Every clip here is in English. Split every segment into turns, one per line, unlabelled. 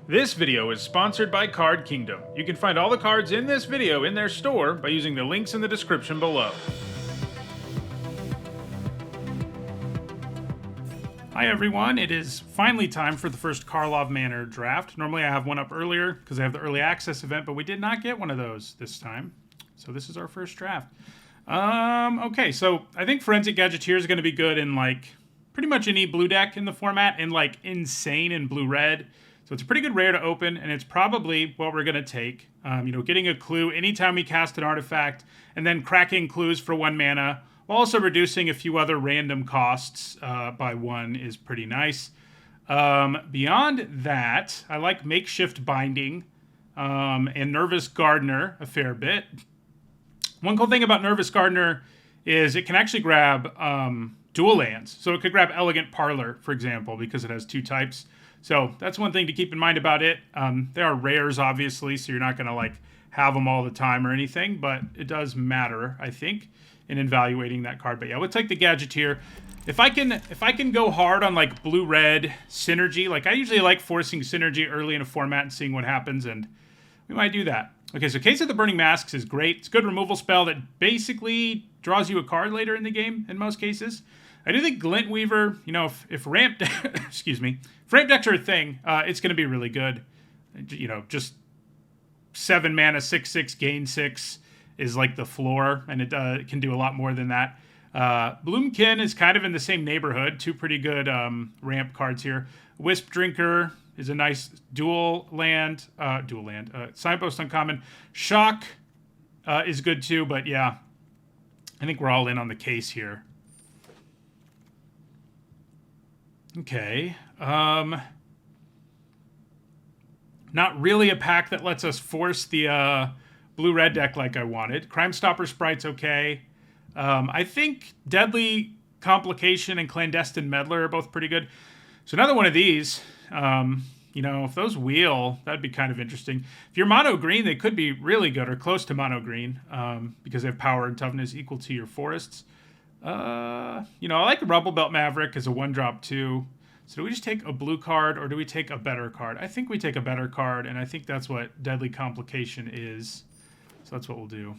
This video is sponsored by Card Kingdom. You can find all the cards in this video in their store by using the links in the description below. Hi everyone, it is finally time for the first Karlov Manor draft. Normally I have one up earlier because I have the early access event, but we did not get one of those this time. So this is our first draft. Okay, so I think Forensic Gadgeteer is going to be good in like pretty much any blue deck in the format and like insane in blue-red. So it's a pretty good rare to open, and it's probably what we're going to take. Getting a clue anytime we cast an artifact, and then cracking clues for 1 mana, while also reducing a few other random costs by 1 is pretty nice. Beyond that, I like Makeshift Binding and Nervous Gardener a fair bit. One cool thing about Nervous Gardener is it can actually grab dual lands. So it could grab Elegant Parlor, for example, because it has 2 types. So that's one thing to keep in mind about it. There are rares, obviously, so you're not going to like have them all the time or anything, but it does matter, I think, in evaluating that card. But yeah, we'll take the Gadgeteer. If I can go hard on like blue-red synergy, like I usually like forcing synergy early in a format and seeing what happens, and we might do that. Okay, so Case of the Burning Masks is great. It's a good removal spell that basically draws you a card later in the game in most cases. I do think Glint Weaver, if ramp excuse me, if ramp decks are a thing, it's going to be really good. Just 7 mana, 6/6, gain 6 is like the floor, and it can do a lot more than that. Bloomkin is kind of in the same neighborhood. 2 pretty good ramp cards here. Wisp Drinker is a nice dual land. Signpost uncommon. Shock is good too, but yeah, I think we're all in on the case here. Okay. Not really a pack that lets us force the blue-red deck like I wanted. Crime Stopper Sprite's okay. I think Deadly Complication and Clandestine Meddler are both pretty good. So another one of these, if those wheel, that'd be kind of interesting. If you're mono green, they could be really good or close to mono green because they have power and toughness equal to your forests. I like Rubble Belt Maverick as a 1-drop too. So do we just take a blue card or do we take a better card? I think we take a better card, and I think that's what Deadly Complication is. So that's what we'll do.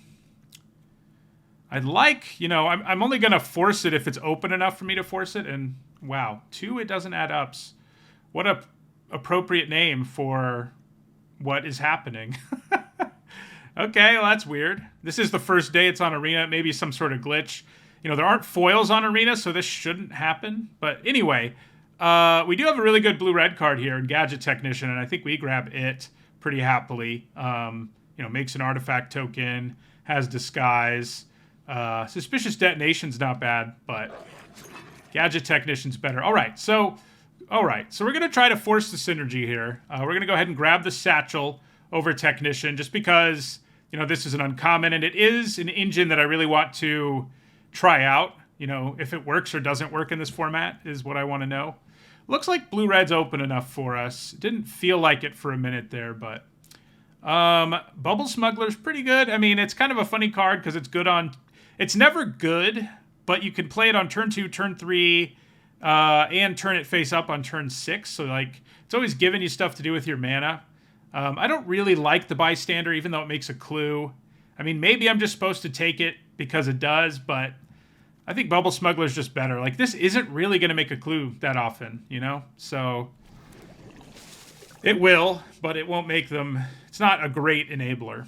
I'd like, I'm only going to force it if it's open enough for me to force it. And wow, 2 it doesn't add ups. What a appropriate name for what is happening. Okay, well, that's weird. This is the first day it's on Arena. Maybe some sort of glitch. There aren't foils on Arena, so this shouldn't happen. But anyway, we do have a really good blue-red card here in Gadget Technician, and I think we grab it pretty happily. Makes an artifact token, has Disguise. Suspicious Detonation's not bad, but Gadget Technician's better. All right, so we're going to try to force the synergy here. We're going to go ahead and grab the Satchel over Technician just because, this is an uncommon, and it is an engine that I really want to try out. If it works or doesn't work in this format is what I want to know. Looks like blue-red's open enough for us. Didn't feel like it for a minute there, but Bubble Smuggler's pretty good. I mean, it's kind of a funny card because it's good on... It's never good, but you can play it on turn 2, turn 3, and turn it face up on turn 6. So, it's always giving you stuff to do with your mana. I don't really like the Bystander, even though it makes a clue. I mean, maybe I'm just supposed to take it because it does, but I think Bubble Smuggler's just better. Like, this isn't really going to make a clue that often, So, it will, but it won't make them... It's not a great enabler.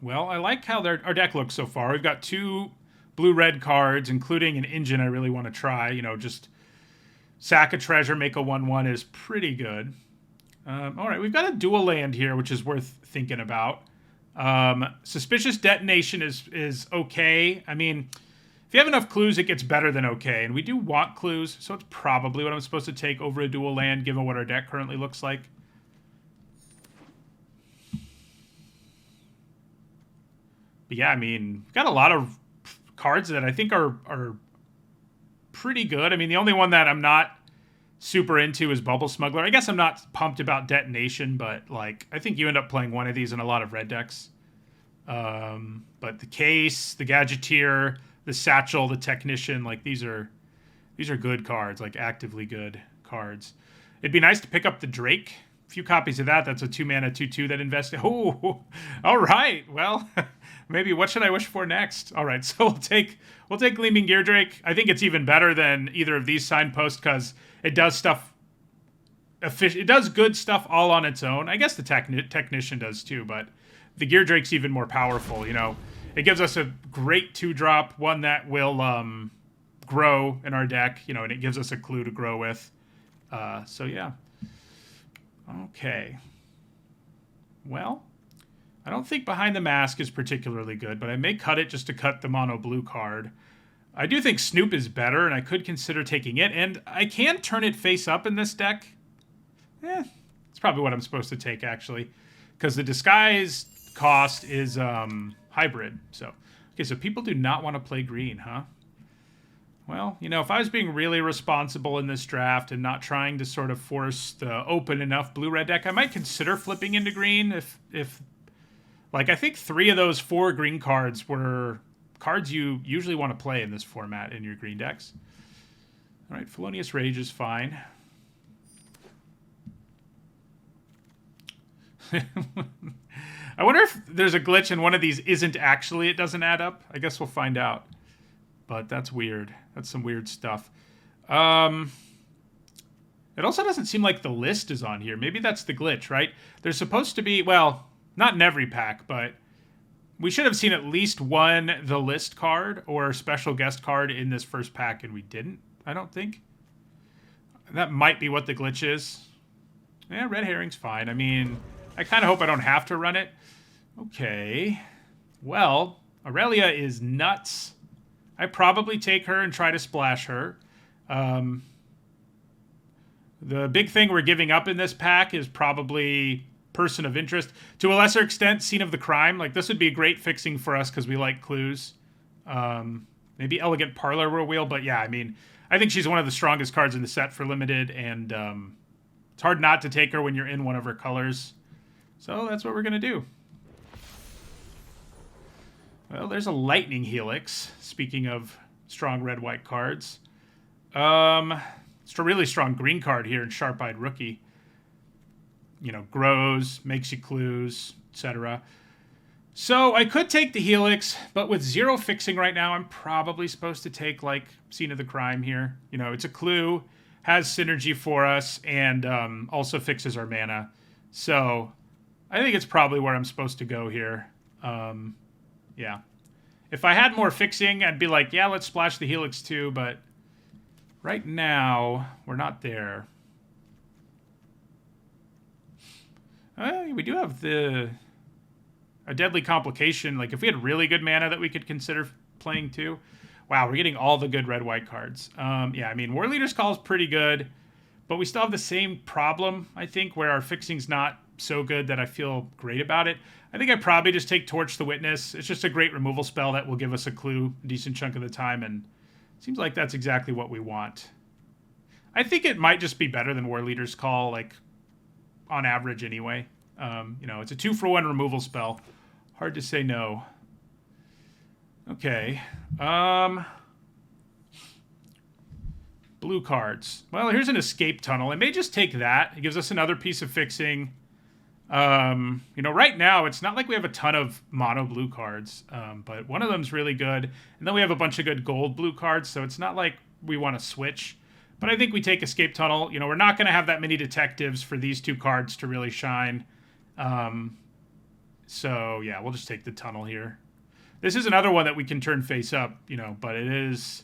Well, I like how our deck looks so far. We've got 2 blue-red cards, including an engine I really want to try. Just sack a treasure, make a 1/1 is pretty good. All right, we've got a dual land here, which is worth thinking about. Suspicious Detonation is okay. I mean, if you have enough clues, it gets better than okay. And we do want clues, so it's probably what I'm supposed to take over a dual land, given what our deck currently looks like. But yeah, I mean, we've got a lot of cards that I think are pretty good. I mean, the only one that I'm not super into is Bubble Smuggler. I guess I'm not pumped about Detonation, but I think you end up playing one of these in a lot of red decks. But the Case, the Gadgeteer, the Satchel, the Technician. Like these are good cards, like actively good cards. It'd be nice to pick up the Drake. A few copies of that. That's a 2-mana 2/2 that invests. Oh, all right. Well, maybe what should I wish for next? All right, so we'll take Gleaming Gear Drake. I think it's even better than either of these signposts because it does stuff. It does good stuff all on its own. I guess the Technician does too, but the Gear Drake's even more powerful. You know, it gives us a great 2-drop, one that will grow in our deck. You know, and it gives us a clue to grow with. So yeah. Okay. Well, I don't think Behind the Mask is particularly good, but I may cut it just to cut the mono blue card. I do think Snoop is better, and I could consider taking it, and I can turn it face up in this deck. It's probably what I'm supposed to take, actually, because the disguise cost is hybrid. So, okay, so people do not want to play green, huh? Well, you know, if I was being really responsible in this draft and not trying to sort of force the open enough blue-red deck, I might consider flipping into green if like, I think 3 of those 4 green cards were cards you usually want to play in this format in your green decks. All right, Felonious Rage is fine. I wonder if there's a glitch and one of these isn't actually, it doesn't add up. I guess we'll find out. But that's weird. That's some weird stuff. It also doesn't seem like the list is on here. Maybe that's the glitch, right? There's supposed to be, well, not in every pack, but we should have seen at least one the list card or special guest card in this first pack, and we didn't, I don't think. That might be what the glitch is. Yeah, Red Herring's fine. I mean, I kind of hope I don't have to run it. Okay. Well, Aurelia is nuts. I probably take her and try to splash her. The big thing we're giving up in this pack is probably Person of Interest. To a lesser extent, Scene of the Crime. Like, this would be a great fixing for us because we like clues. Maybe Elegant Parlor Wheel, but yeah, I mean, I think she's one of the strongest cards in the set for limited, and it's hard not to take her when you're in one of her colors. So that's what we're going to do. Well, there's a Lightning Helix, speaking of strong red-white cards. It's a really strong green card here in Sharp-Eyed Rookie. You know, grows, makes you clues, etc. So I could take the Helix, but with 0 fixing right now, I'm probably supposed to take, like, Scene of the Crime here. You know, it's a clue, has synergy for us, and also fixes our mana. So I think it's probably where I'm supposed to go here. Yeah. If I had more fixing, I'd be like, yeah, let's splash the Helix too, but right now, we're not there. We do have a Deadly Complication. Like, if we had really good mana that we could consider playing too. Wow, we're getting all the good red-white cards. Yeah, I mean, War Leader's Call is pretty good, but we still have the same problem, I think, where our fixing's not so good that I feel great about it. I think I'd probably just take Torch the Witness. It's just a great removal spell that will give us a clue a decent chunk of the time, and it seems like that's exactly what we want. I think it might just be better than War Leader's Call, like, on average anyway. You know, it's a 2-for-1 removal spell. Hard to say no. Okay. Blue cards. Well, here's an Escape Tunnel. I may just take that. It gives us another piece of fixing. You know, right now, it's not like we have a ton of mono blue cards, but one of them's really good. And then we have a bunch of good gold blue cards, so it's not like we want to switch. But I think we take Escape Tunnel. You know, we're not going to have that many detectives for these 2 cards to really shine. So, yeah, we'll just take the Tunnel here. This is another one that we can turn face up, you know, but it is...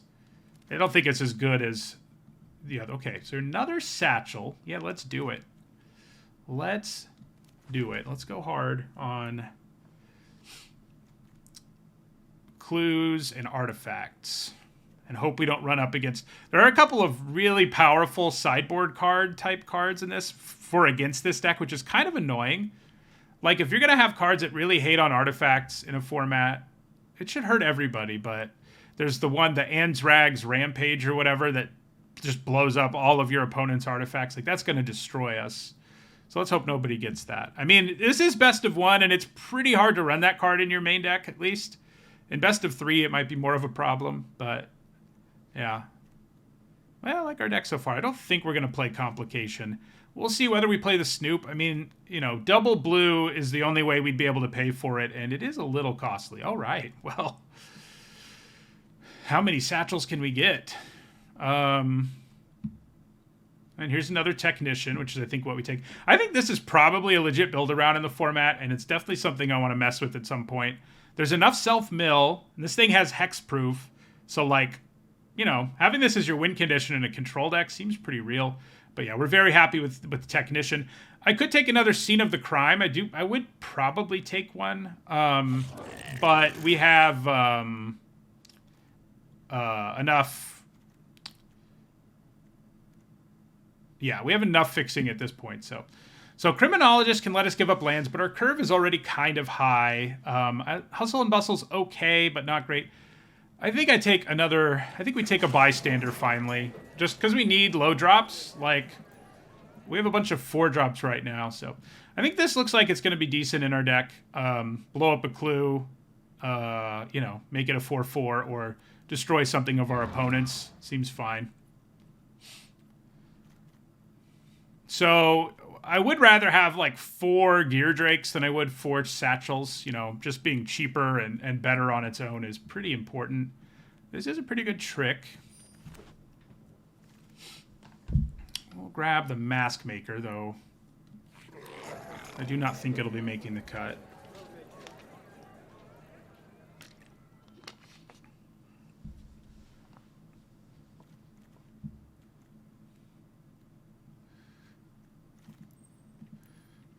I don't think it's as good as the other. Okay, so another Satchel. Yeah, let's do it. Let's do it. Let's go hard on clues and artifacts and hope we don't run up against... There are a couple of really powerful sideboard card type cards in this for against this deck, which is kind of annoying. Like, if you're going to have cards that really hate on artifacts in a format, it should hurt everybody, but there's the one, the Anzrag's Rampage or whatever, that just blows up all of your opponent's artifacts. Like, that's going to destroy us. So let's hope nobody gets that. I mean, this is best of 1, and it's pretty hard to run that card in your main deck, at least. In best of 3, it might be more of a problem, but yeah. Well, I like our deck so far. I don't think we're going to play Complication. We'll see whether we play the Snoop. I mean, double blue is the only way we'd be able to pay for it, and it is a little costly. All right, well, how many satchels can we get? And here's another Technician, which is, I think, what we take. I think this is probably a legit build-around in the format, and it's definitely something I want to mess with at some point. There's enough self-mill, and this thing has hexproof, so, having this as your win condition in a control deck seems pretty real. But yeah, we're very happy with Technician. I could take another Scene of the Crime. I would probably take one. But we have enough. Yeah, we have enough fixing at this point. So Criminologist can let us give up lands, but our curve is already kind of high. Hustle and Bustle's okay, but not great. I think we take a Bystander finally. Just because we need low drops. We have a bunch of 4 drops right now, so I think this looks like it's going to be decent in our deck. Blow up a clue, make it a 4/4, or destroy something of our opponent's. Seems fine. So I would rather have 4 Gear Drakes than I would 4 Satchels. Just being cheaper and better on its own is pretty important. This is a pretty good trick. We'll grab the Mask Maker, though. I do not think it'll be making the cut.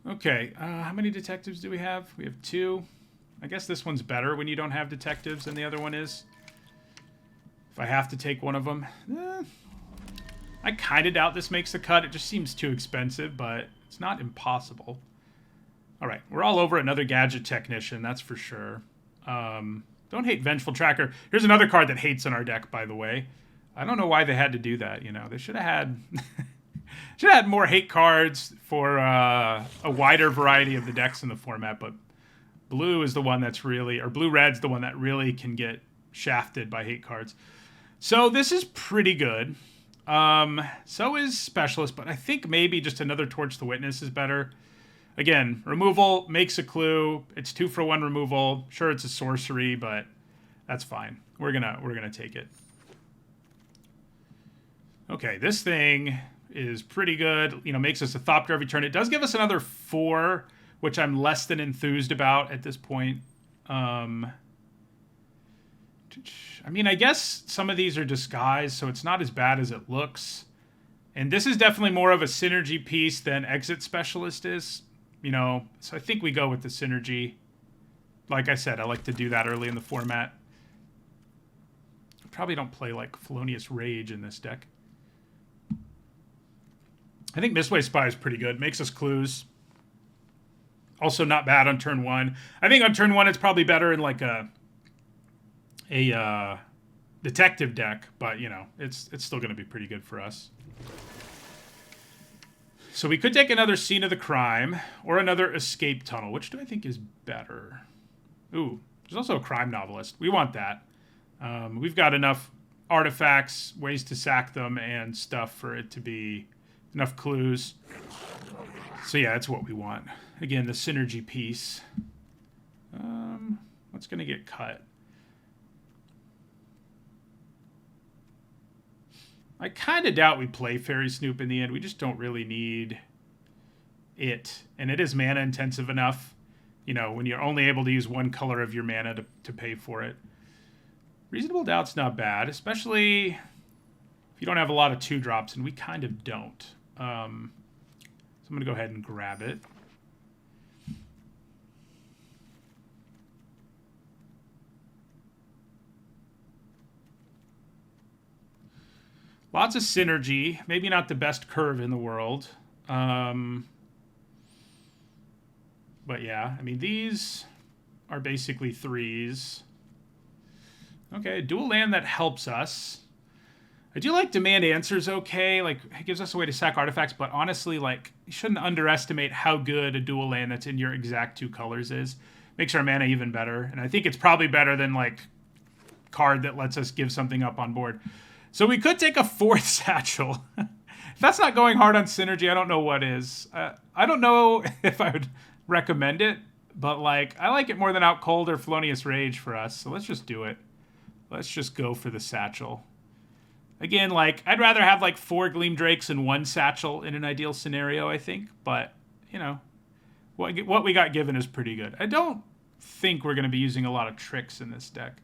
Okay, how many detectives do we have? We have 2. I guess this one's better when you don't have detectives than the other one is. If I have to take one of them. I kind of doubt this makes the cut. It just seems too expensive, but it's not impossible. All right, we're all over another Gadget Technician, that's for sure. Don't hate Vengeful Tracker. Here's another card that hates in our deck, by the way. I don't know why they had to do that, They should have had... should have had more hate cards for a wider variety of the decks in the format, but blue is the one that's really... Or blue-red's the one that really can get shafted by hate cards. So this is pretty good. So is Specialist, but I think maybe just another Torch the Witness is better. Again, removal makes a clue. It's 2-for-1 removal. Sure, it's a sorcery, but that's fine. We're gonna take it. Okay, this thing is pretty good. Makes us a Thopter every turn. It does give us another 4, which I'm less than enthused about at this point. I guess some of these are disguised, so it's not as bad as it looks. And this is definitely more of a synergy piece than Exit Specialist is. So I think we go with the synergy. Like I said, I like to do that early in the format. I probably don't play Felonious Rage in this deck. I think Mistway Spy is pretty good. Makes us clues. Also not bad on turn 1. I think on turn 1 it's probably better in a detective deck, but it's still going to be pretty good for us. So we could take another Scene of the Crime or another Escape Tunnel. Which do I think is better? Ooh, there's also a Crime Novelist. We want that. We've got enough artifacts, ways to sack them, and stuff for it to be enough clues. So yeah, that's what we want. Again, the synergy piece. What's going to get cut? I kind of doubt we play Fairy Snoop in the end. We just don't really need it. And it is mana intensive enough, when you're only able to use one color of your mana to pay for it. Reasonable Doubt's not bad, especially if you don't have a lot of 2-drops, and we kind of don't. So I'm going to go ahead and grab it. Lots of synergy. Maybe not the best curve in the world. But yeah, these are basically 3s. Okay, a dual land that helps us. I do like Demand Answers okay. It gives us a way to sack artifacts, but honestly, you shouldn't underestimate how good a dual land that's in your exact 2 colors is. Makes our mana even better. And I think it's probably better than, like, card that lets us give something up on board. So we could take a 4th Satchel. If that's not going hard on synergy, I don't know what is. I don't know if I would recommend it, but, like, I like it more than Out Cold or Felonious Rage for us, so let's just do it. Let's just go for the Satchel. Again, like, I'd rather have, like, 4 Gleam Drakes and 1 Satchel in an ideal scenario, I think, but, you know, what we got given is pretty good. I don't think we're going to be using a lot of tricks in this deck.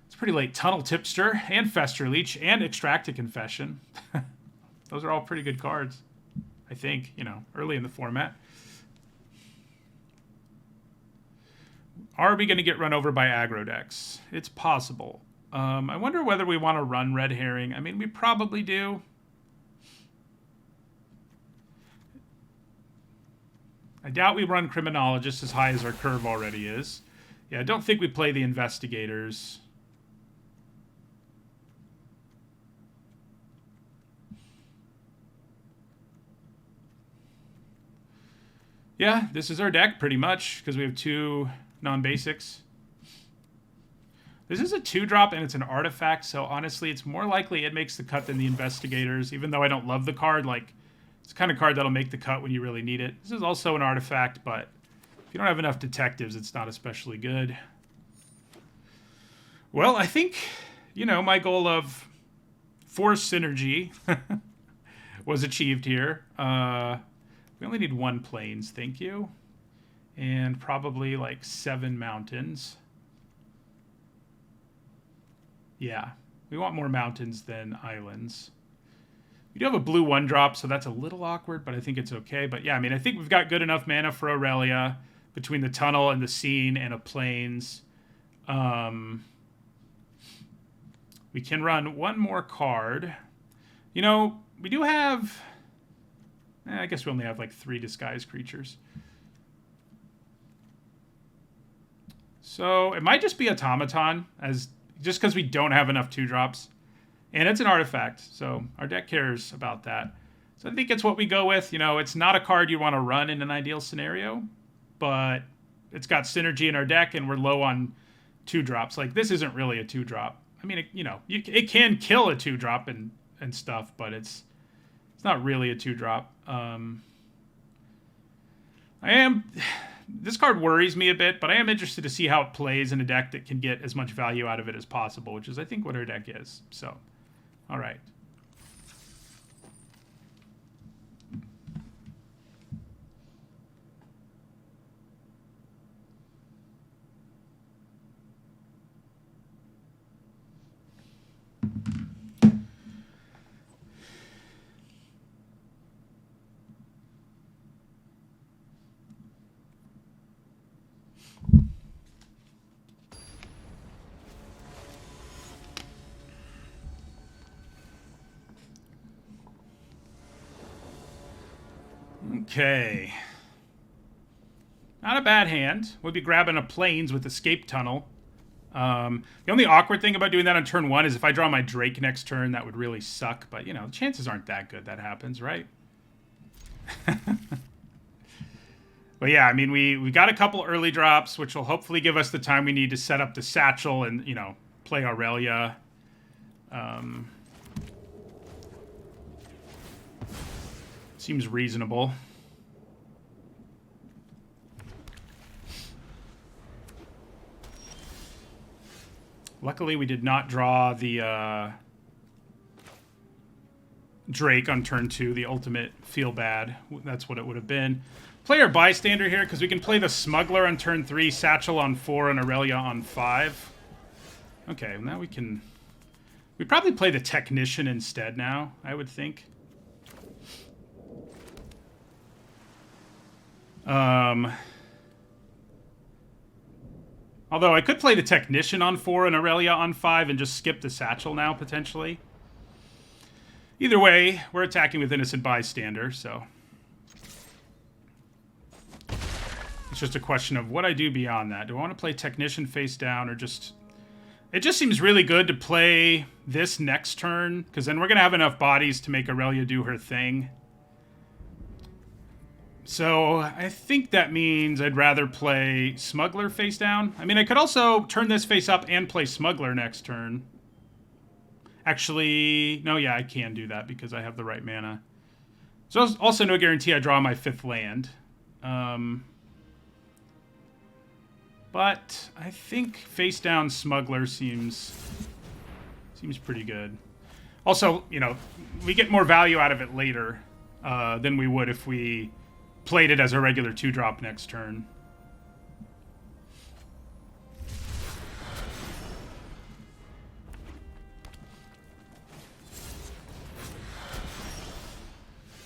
It's pretty late. Tunnel Tipster and Fester Leech and Extracted Confession. Those are all pretty good cards, I think, you know, early in the format. Are we going to get run over by aggro decks? It's possible. I wonder whether we want to run Red Herring. I mean, we probably do. I doubt we run Criminologist as high as our curve already is. Yeah, I don't think we play the Investigators. Yeah, this is our deck pretty much, because we have 2 non-basics. This is a 2-drop and it's an artifact, so honestly, it's more likely it makes the cut than the Investigators, even though I don't love the card. Like, it's the kind of card that'll make the cut when you really need it. This is also an artifact, but if you don't have enough detectives, it's not especially good. Well, I think, you know, my goal of force synergy was achieved here. We only need 1 plains, thank you. And probably like 7 mountains. Yeah, we want more mountains than islands. We do have a blue 1-drop, so that's a little awkward, but I think it's okay. But yeah, I mean, I think we've got good enough mana for Aurelia between the tunnel and the scene and a plains. We can run 1 more card. You know, we do have... I guess we only have like 3 disguised creatures. So it might just be Automaton, just because we don't have enough 2-drops. And it's an artifact, so our deck cares about that. So I think it's what we go with. You know, it's not a card you want to run in an ideal scenario, but it's got synergy in our deck, and we're low on 2-drops. Like, this isn't really a 2-drop. I mean, it can kill a 2-drop and stuff, but it's not really a 2-drop. This card worries me a bit, but I am interested to see how it plays in a deck that can get as much value out of it as possible, which is, I think, what our deck is. So, all right. Okay. Not a bad hand. We'll be grabbing a plains with Escape Tunnel. The only awkward thing about doing that on turn 1 is if I draw my Drake next turn, that would really suck. But, you know, the chances aren't that good that happens, right? But yeah, I mean, we got a couple early drops, which will hopefully give us the time we need to set up the Satchel and, you know, play Aurelia. Seems reasonable. Luckily, we did not draw the Drake on turn 2, the ultimate feel bad. That's what it would have been. Player bystander here, because we can play the Smuggler on turn 3, Satchel on 4, and Aurelia on 5. Okay, now we can... We'd probably play the Technician instead now, I would think. Although I could play the Technician on 4 and Aurelia on 5 and just skip the Satchel now, potentially. Either way, we're attacking with Innocent Bystander, so... It's just a question of what I do beyond that. Do I want to play Technician face down or just... It just seems really good to play this next turn, because then we're going to have enough bodies to make Aurelia do her thing. So I think that means I'd rather play Smuggler face down. I mean, I could also turn this face up and play Smuggler next turn. Actually, no, yeah, I can do that because I have the right mana. So also no guarantee I draw my 5th land. But I think face down Smuggler seems pretty good. Also, you know, we get more value out of it later than we would if we played it as a regular 2-drop next turn.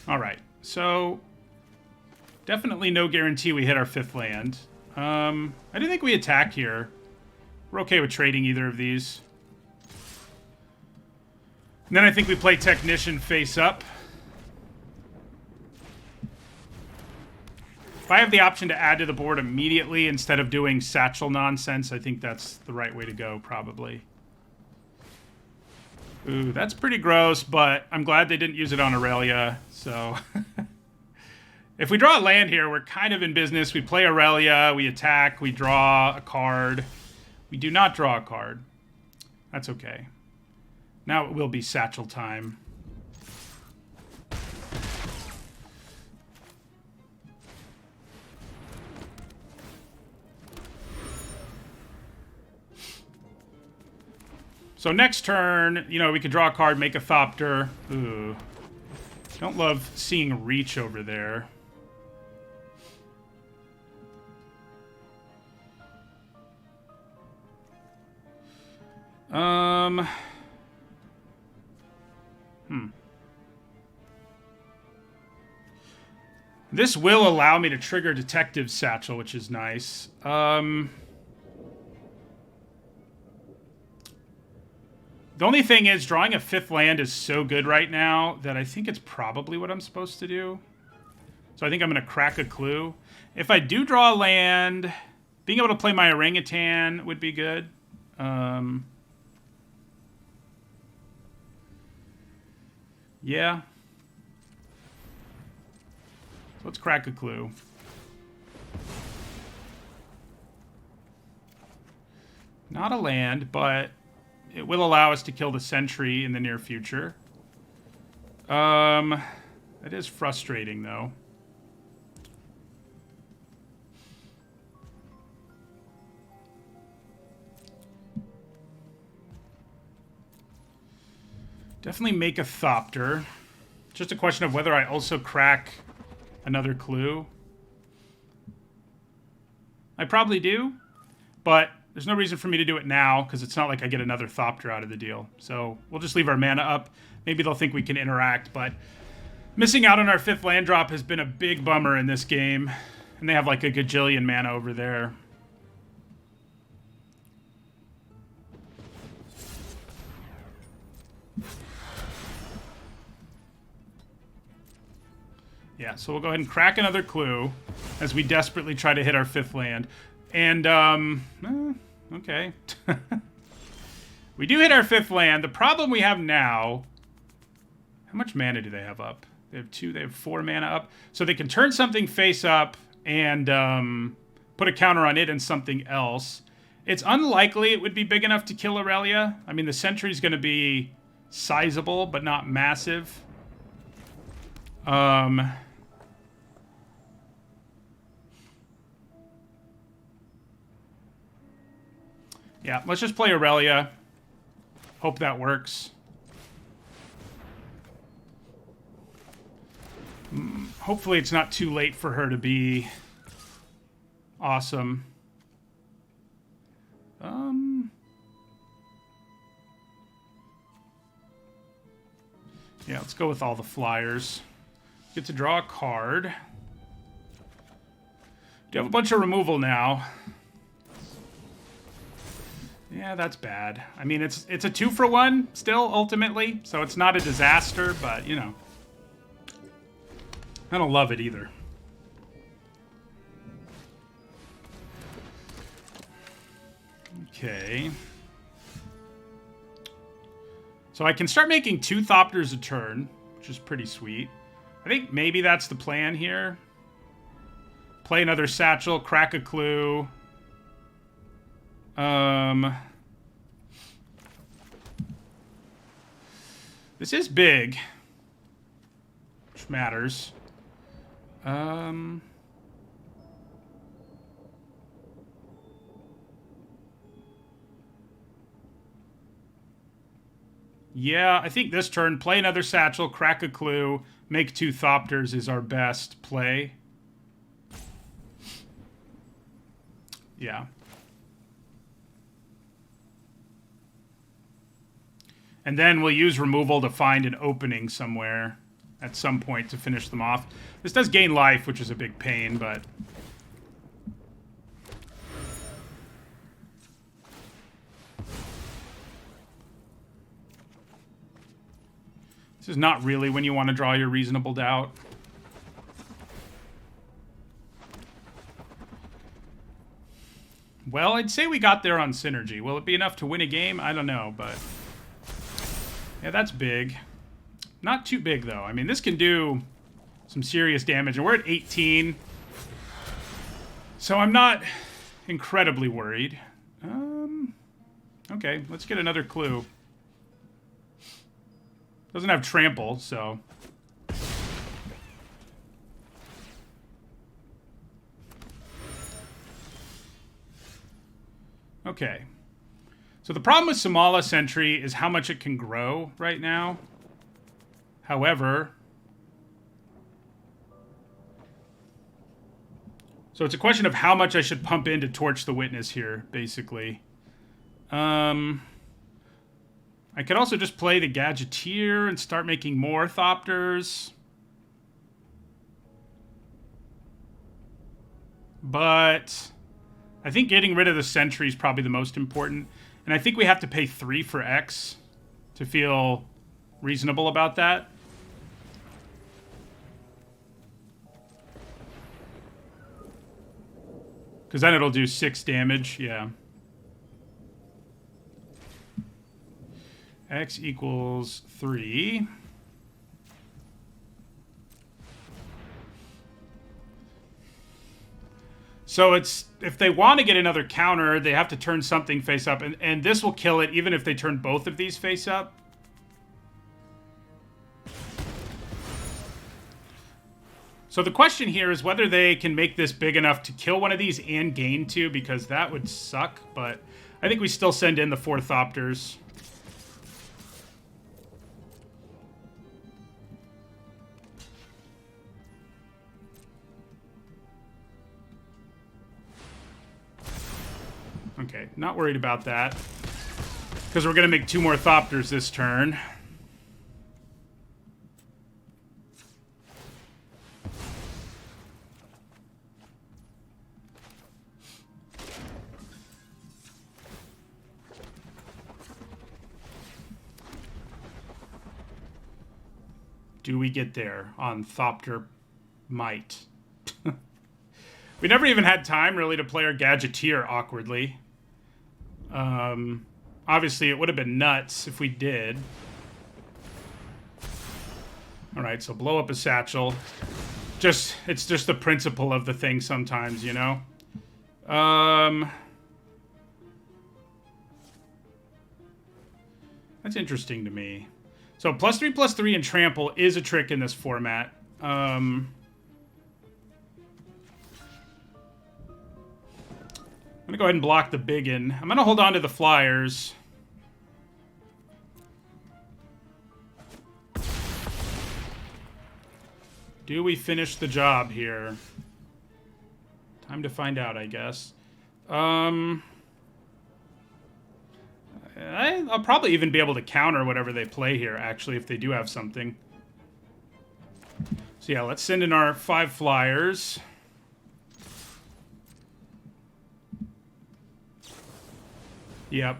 All right, so definitely no guarantee we hit our 5th land. I didn't think we attack here. We're okay with trading either of these. And then I think we play Technician face up. If I have the option to add to the board immediately instead of doing Satchel nonsense, I think that's the right way to go, probably. Ooh, that's pretty gross, but I'm glad they didn't use it on Aurelia, so... If we draw a land here, we're kind of in business. We play Aurelia, we attack, we draw a card. We do not draw a card. That's okay. Now it will be Satchel time. So next turn, you know, we could draw a card, make a Thopter. Ooh. Don't love seeing Reach over there. This will allow me to trigger Detective Satchel, which is nice. The only thing is, drawing a 5th land is so good right now that I think it's probably what I'm supposed to do. So I think I'm going to crack a clue. If I do draw a land, being able to play my Orangutan would be good. Yeah. So let's crack a clue. Not a land, but it will allow us to kill the sentry in the near future. That is frustrating, though. Definitely make a Thopter. Just a question of whether I also crack another clue. I probably do, but there's no reason for me to do it now because it's not like I get another Thopter out of the deal. So we'll just leave our mana up. Maybe they'll think we can interact, but missing out on our 5th land drop has been a big bummer in this game. And they have like a gajillion mana over there. Yeah, so we'll go ahead and crack another clue as we desperately try to hit our 5th land. And, okay. We do hit our 5th land. The problem we have now... How much mana do they have up? They have 2, they have 4 mana up. So they can turn something face up and put a counter on it and something else. It's unlikely it would be big enough to kill Aurelia. I mean, the sentry's going to be sizable, but not massive. Yeah, let's just play Aurelia. Hope that works. Hopefully it's not too late for her to be awesome. Yeah, let's go with all the flyers. Get to draw a card. Do have a bunch of removal now. Yeah, that's bad. I mean, it's a 2-for-1 still, ultimately, so it's not a disaster, but, you know. I don't love it either. Okay. So I can start making 2 Thopters a turn, which is pretty sweet. I think maybe that's the plan here. Play another satchel, crack a clue. This is big, which matters. Yeah, I think this turn, play another satchel, crack a clue, make 2 Thopters is our best play. Yeah. And then we'll use removal to find an opening somewhere at some point to finish them off. This does gain life, which is a big pain, but... This is not really when you want to draw your reasonable doubt. Well, I'd say we got there on synergy. Will it be enough to win a game? I don't know, but... Yeah, that's big. Not too big, though. I mean, this can do some serious damage, and we're at 18. So I'm not incredibly worried. Okay, let's get another clue. Doesn't have trample, so... Okay. So the problem with Somala Sentry is how much it can grow right now. However... So it's a question of how much I should pump in to torch the witness here, basically. I could also just play the Gadgeteer and start making more Thopters. But I think getting rid of the Sentry is probably the most important. And I think we have to pay 3 for X to feel reasonable about that. Because then it'll do 6 damage, yeah. X equals 3. So it's, if they want to get another counter, they have to turn something face up. And this will kill it even if they turn both of these face up. So the question here is whether they can make this big enough to kill one of these and gain 2, because that would suck. But I think we still send in the 4 Thopters. Okay, not worried about that. Because we're going to make 2 more Thopters this turn. Do we get there on Thopter Might? We never even had time, really, to play our Gadgeteer awkwardly. Obviously, it would have been nuts if we did. Alright, so blow up a satchel. It's just the principle of the thing sometimes, you know? That's interesting to me. So, +3/+3 and trample is a trick in this format. I'm going to go ahead and block the biggin. I'm going to hold on to the flyers. Do we finish the job here? Time to find out, I guess. I'll probably even be able to counter whatever they play here, actually, if they do have something. So yeah, let's send in our 5 flyers. Yep.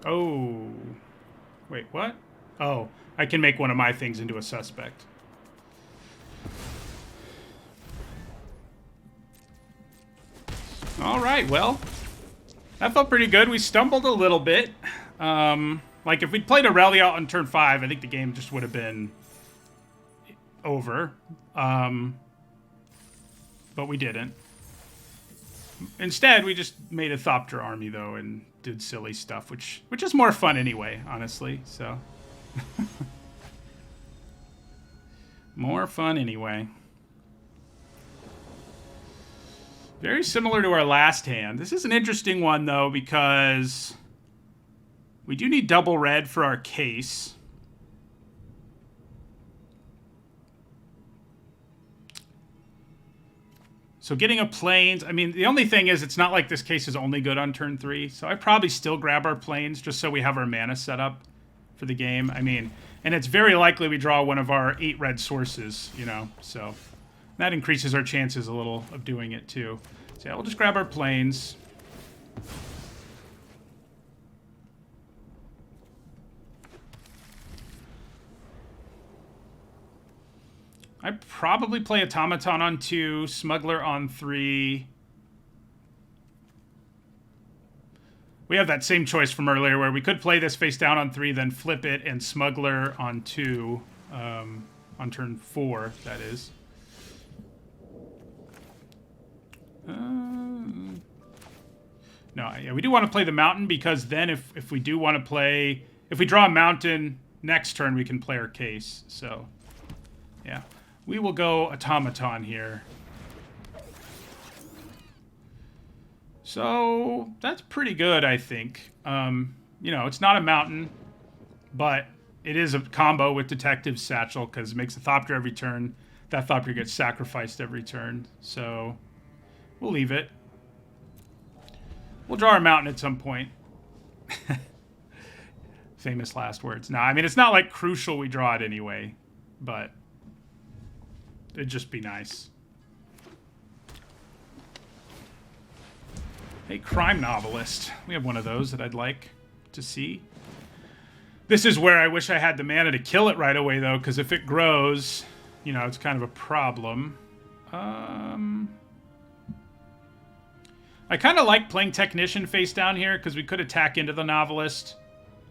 Oh. Wait, what? Oh, I can make one of my things into a suspect. All right, well, that felt pretty good. We stumbled a little bit. Like, if we'd played a rally out on turn 5, I think the game just would have been over. But we didn't. Instead, we just made a Thopter army, though, and did silly stuff, which is more fun anyway, honestly, so. More fun anyway. Very similar to our last hand. This is an interesting one, though, because we do need double red for our case. So getting a plains, I mean, the only thing is it's not like this case is only good on turn 3, so I'd probably still grab our plains just so we have our mana set up for the game. I mean, and it's very likely we draw one of our 8 red sources, you know, so that increases our chances a little of doing it too. So yeah, we'll just grab our plains. I'd probably play Automaton on 2, Smuggler on 3. We have that same choice from earlier where we could play this face down on 3, then flip it, and Smuggler on 2, on turn 4, that is. No, yeah, we do want to play the mountain because then if we do want to play... If we draw a mountain next turn, we can play our case, so... Yeah. We will go Automaton here. So, that's pretty good, I think. You know, it's not a mountain, but it is a combo with Detective's Satchel, because it makes a Thopter every turn. That Thopter gets sacrificed every turn, so we'll leave it. We'll draw our mountain at some point. Famous last words. No, I mean, it's not like crucial we draw it anyway, but... It'd just be nice. Hey, crime novelist. We have one of those that I'd like to see. This is where I wish I had the mana to kill it right away, though, because if it grows, you know, it's kind of a problem. I kind of like playing Technician face down here, because we could attack into the novelist.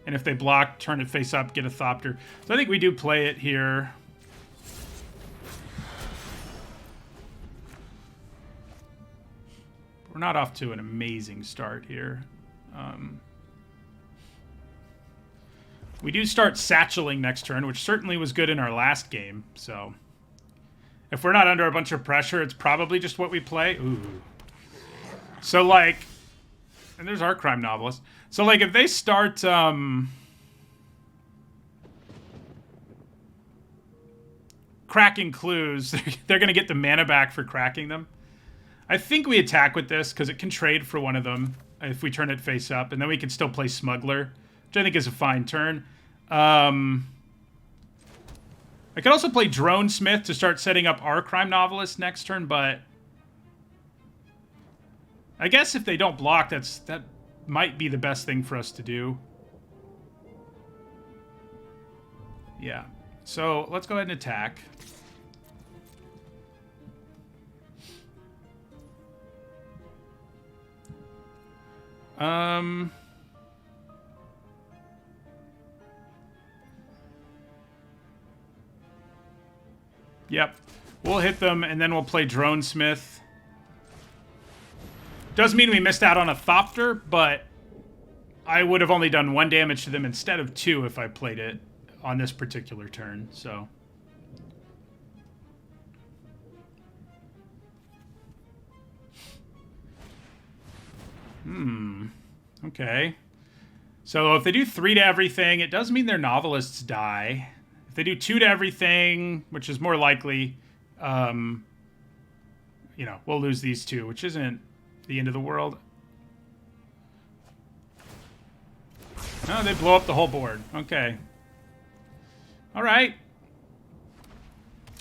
And if they block, turn it face up, get a Thopter. So I think we do play it here. We're not off to an amazing start here. We do start satcheling next turn, which certainly was good in our last game. So if we're not under a bunch of pressure, it's probably just what we play. Ooh. So, like... And there's our crime novelist. So, like, if they start... cracking clues, they're going to get the mana back for cracking them. I think we attack with this because it can trade for one of them if we turn it face up, and then we can still play Smuggler, which I think is a fine turn. I could also play Drone Smith to start setting up our crime novelist next turn, but I guess if they don't block, that might be the best thing for us to do. Yeah. So let's go ahead and attack. Yep. We'll hit them, and then we'll play Drone Smith. Does mean we missed out on a Thopter, but I would have only done 1 damage to them instead of 2 if I played it on this particular turn, so... Okay. So if they do 3 to everything, it does mean their novelists die. If they do 2 to everything, which is more likely, you know, we'll lose these 2, which isn't the end of the world. Oh, they blow up the whole board. Okay. All right.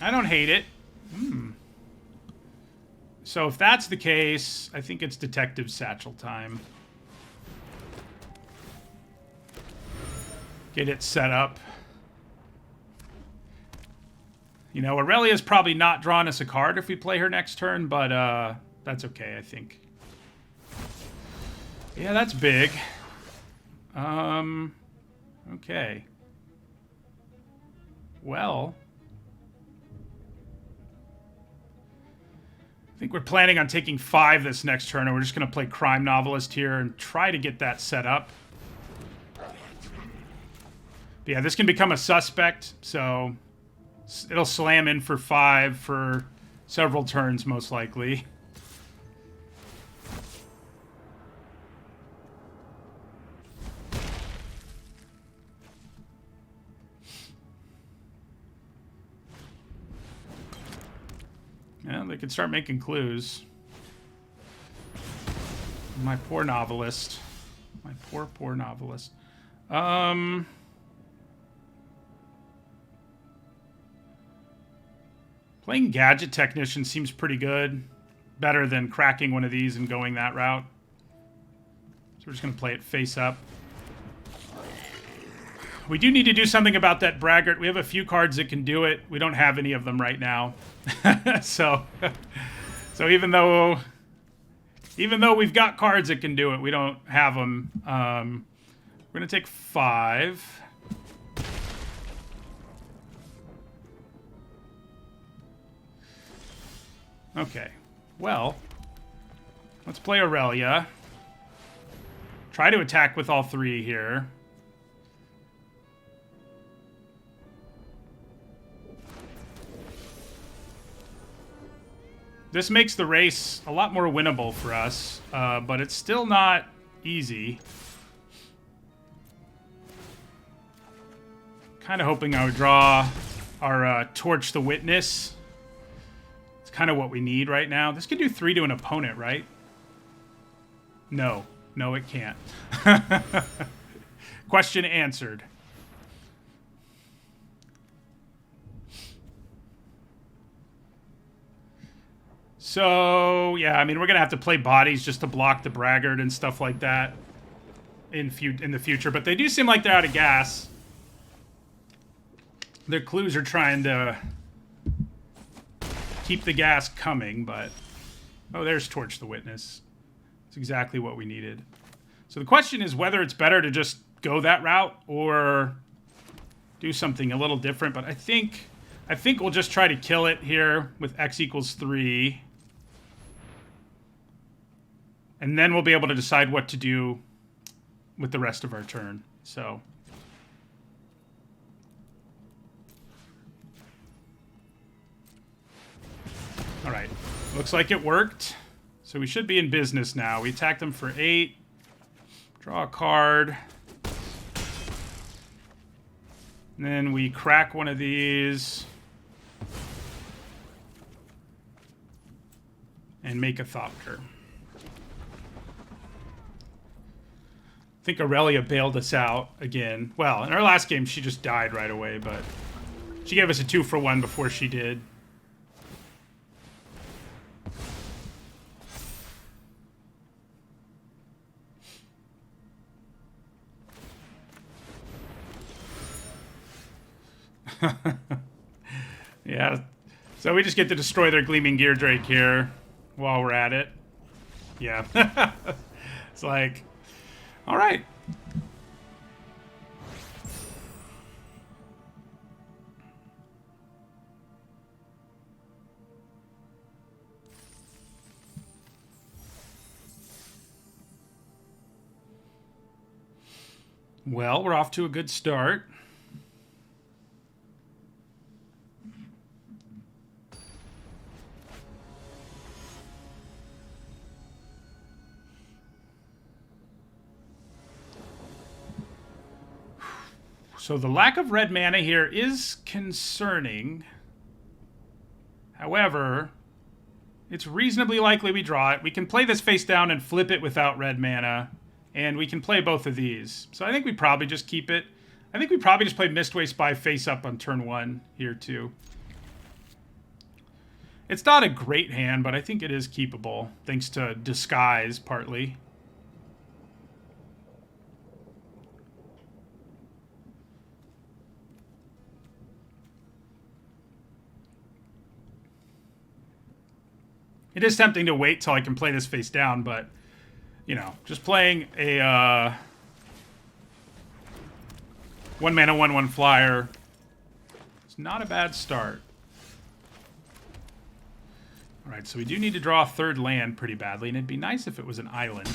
I don't hate it. So if that's the case, I think it's Detective Satchel time. Get it set up. You know, Aurelia's probably not drawing us a card if we play her next turn, but that's okay, I think. Yeah, that's big. Okay. Well, think we're planning on taking 5 this next turn, and we're just going to play Crime Novelist here and try to get that set up. But yeah, this can become a suspect, so it'll slam in for 5 for several turns, most likely. Yeah, they could start making clues. My poor novelist. My poor novelist. Playing Gadget Technician seems pretty good. Better than cracking one of these and going that route. So we're just going to play it face up. We do need to do something about that Braggart. We have a few cards that can do it. We don't have any of them right now. so even though we've got cards that can do it, we don't have them. We're going to take 5. Okay. Well, let's play Aurelia. Try to attack with all 3 here. This makes the race a lot more winnable for us, but it's still not easy. Kind of hoping I would draw our Torch the Witness. It's kind of what we need right now. This could do 3 to an opponent, right? No. No, it can't. Question answered. So, yeah, I mean, we're going to have to play bodies just to block the Braggart and stuff like that in the future. But they do seem like they're out of gas. Their clues are trying to keep the gas coming, but... Oh, there's Torch the Witness. That's exactly what we needed. So the question is whether it's better to just go that route or do something a little different. But I think we'll just try to kill it here with X equals 3. And then we'll be able to decide what to do with the rest of our turn. So... Alright. Looks like it worked. So we should be in business now. We attacked them for 8. Draw a card. And then we crack one of these. And make a Thopter. I think Aurelia bailed us out again. Well, in our last game, she just died right away, but she gave us a 2-for-1 before she did. Yeah, so we just get to destroy their Gleaming Gear Drake here while we're at it. Yeah. It's like, all right. Well, we're off to a good start. So the lack of red mana here is concerning. However, it's reasonably likely we draw it. We can play this face down and flip it without red mana. And we can play both of these. So I think we probably just keep it. I think we probably just play Mistway Spy face up on turn 1 here too. It's not a great hand, but I think it is keepable. Thanks to Disguise, partly. It is tempting to wait till I can play this face down, but, you know, just playing a 1 mana 1/1 flyer, it's not a bad start. All right, so we do need to draw a third land pretty badly, and it'd be nice if it was an island.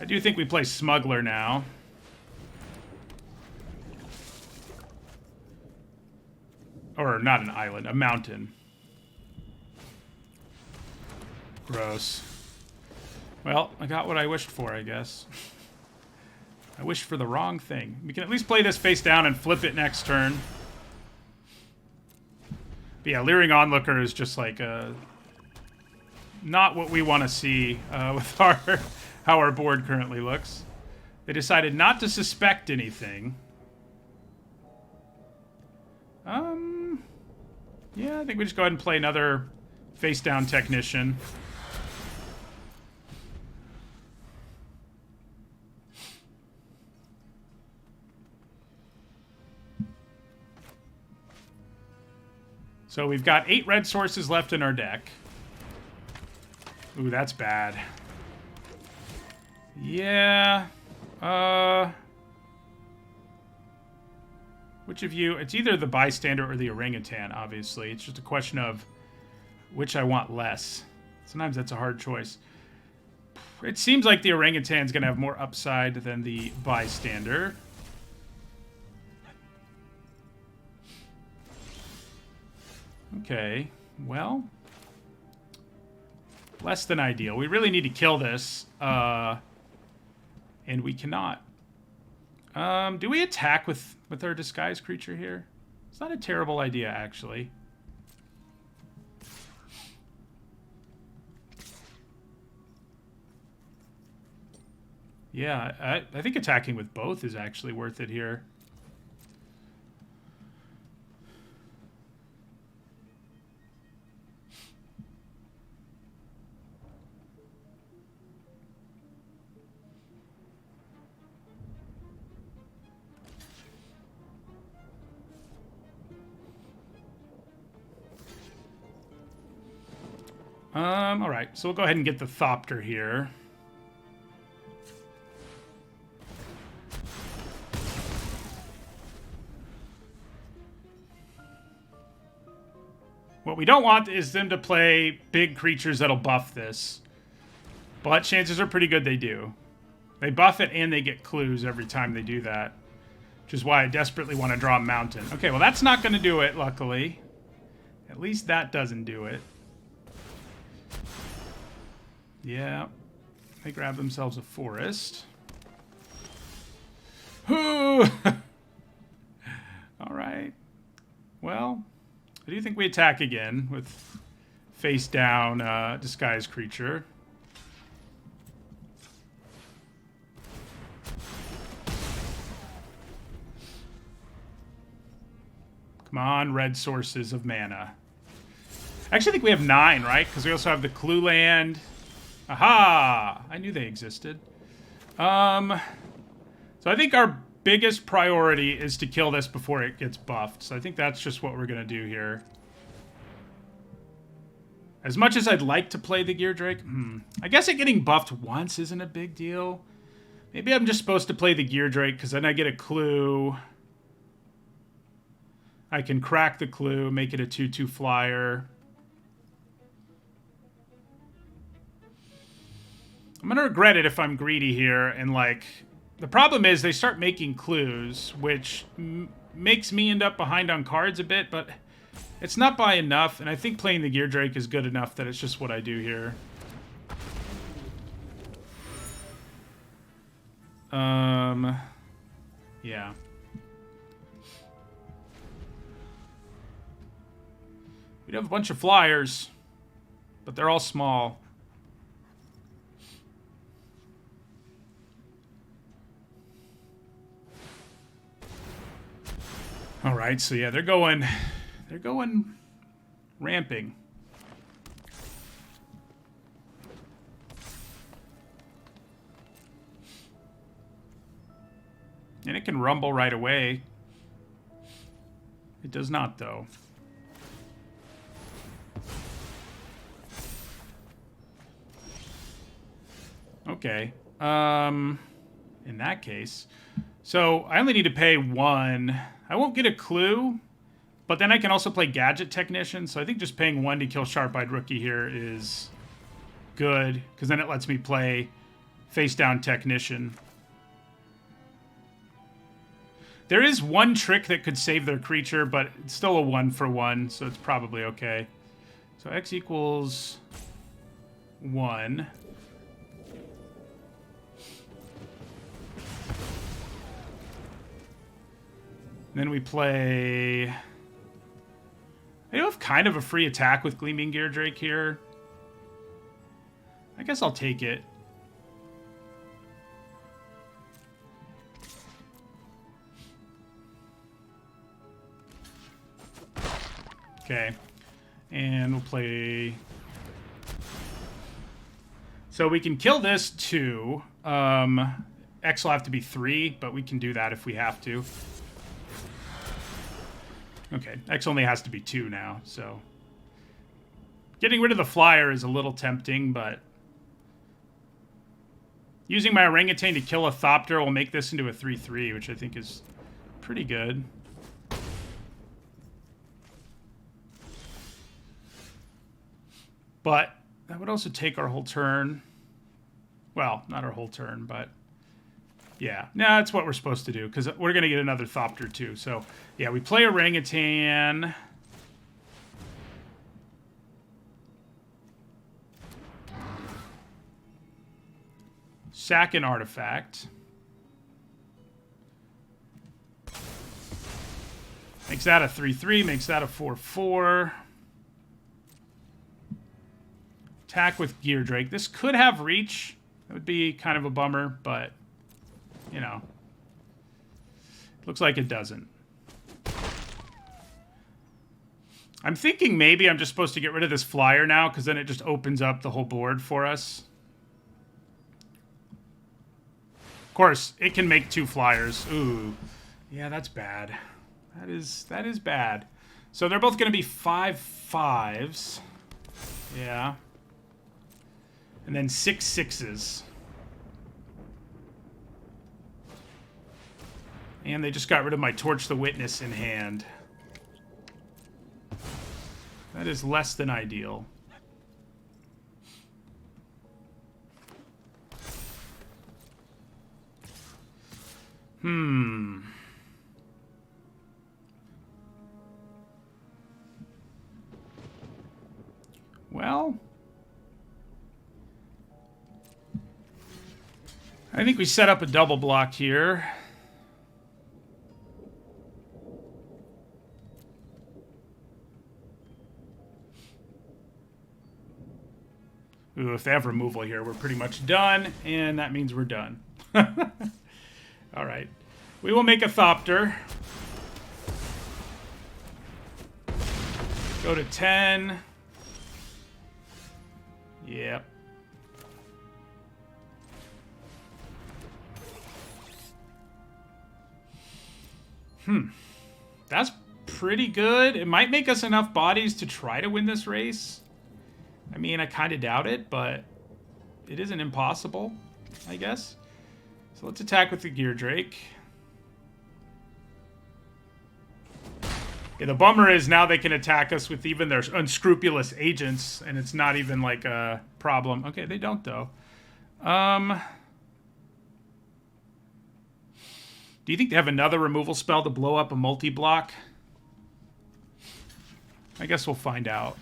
I do think we play Smuggler now. Or not an island, a mountain. Gross. Well, I got what I wished for, I guess. I wished for the wrong thing. We can at least play this face down and flip it next turn. But yeah, Leering Onlooker is just like not what we want to see with how our board currently looks. They decided not to suspect anything. Yeah, I think we just go ahead and play another face down Technician. So we've got 8 red sources left in our deck. Ooh, that's bad. Yeah. Which of you... It's either the bystander or the orangutan, obviously. It's just a question of which I want less. Sometimes that's a hard choice. It seems like the orangutan's going to have more upside than the bystander. Okay, well... Less than ideal. We really need to kill this. And we cannot. Do we attack with our disguised creature here? It's not a terrible idea, actually. Yeah, I think attacking with both is actually worth it here. All right, so we'll go ahead and get the Thopter here. What we don't want is them to play big creatures that'll buff this. But chances are pretty good they do. They buff it and they get clues every time they do that. Which is why I desperately want to draw a mountain. Okay, well that's not going to do it, luckily. At least that doesn't do it. Yeah. They grab themselves a forest. All right. Well, I do think we attack again with face down disguised creature. Come on, red sources of mana. I actually think we have 9, right? Because we also have the Clue Land. Aha! I knew they existed. So I think our biggest priority is to kill this before it gets buffed. So I think that's just what we're going to do here. As much as I'd like to play the Gear Drake, I guess it getting buffed once isn't a big deal. Maybe I'm just supposed to play the Gear Drake because then I get a clue. I can crack the clue, make it a 2/2 flyer. I'm going to regret it if I'm greedy here. And, like, the problem is they start making clues, which makes me end up behind on cards a bit, but it's not by enough. And I think playing the Gear Drake is good enough that it's just what I do here. Yeah. We have a bunch of flyers, but they're all small. All right, so yeah, they're going ramping. And it can rumble right away. It does not, though. Okay. In that case. So I only need to pay 1. I won't get a clue, But then I can also play Gadget Technician, so I think just paying 1 to kill Sharp-Eyed Rookie here is good, because then it lets me play face-down Technician. There is one trick that could save their creature, but it's still a 1-for-1, so it's probably okay. So X equals 1. Then we play... I do have kind of a free attack with Gleaming Gear Drake here. I guess I'll take it. Okay. And we'll play... So we can kill this too. X will have to be 3, but we can do that if we have to. Okay, X only has to be 2 now, so... Getting rid of the flyer is a little tempting, but... Using my Orangutan to kill a Thopter will make this into a 3-3, which I think is pretty good. But that would also take our whole turn. Well, not our whole turn, but... Yeah, no, that's what we're supposed to do, because we're going to get another Thopter, too. So, yeah, we play Orangutan. Sack an artifact. Makes that a 3-3, makes that a 4-4. Attack with Gear Drake. This could have reach. That would be kind of a bummer, but... You know, looks like it doesn't. I'm thinking maybe I'm just supposed to get rid of this flyer now, because then it just opens up the whole board for us. Of course, it can make 2 flyers. Ooh, yeah, that's bad. That is bad. So they're both going to be 5/5s. Yeah. And then 6 6s. And they just got rid of my Torch the Witness in hand. That is less than ideal. Well... I think we set up a double block here. Ooh, if they have removal here, we're pretty much done, and that means we're done. All right. We will make a Thopter. Go to 10. Yep. That's pretty good. It might make us enough bodies to try to win this race. I mean, I kind of doubt it, but it isn't impossible, I guess. So let's attack with the Gear Drake. Yeah, the bummer is now they can attack us with even their unscrupulous agents, and it's not even like a problem. Okay, they don't, though. Do you think they have another removal spell to blow up a multi-block? I guess we'll find out.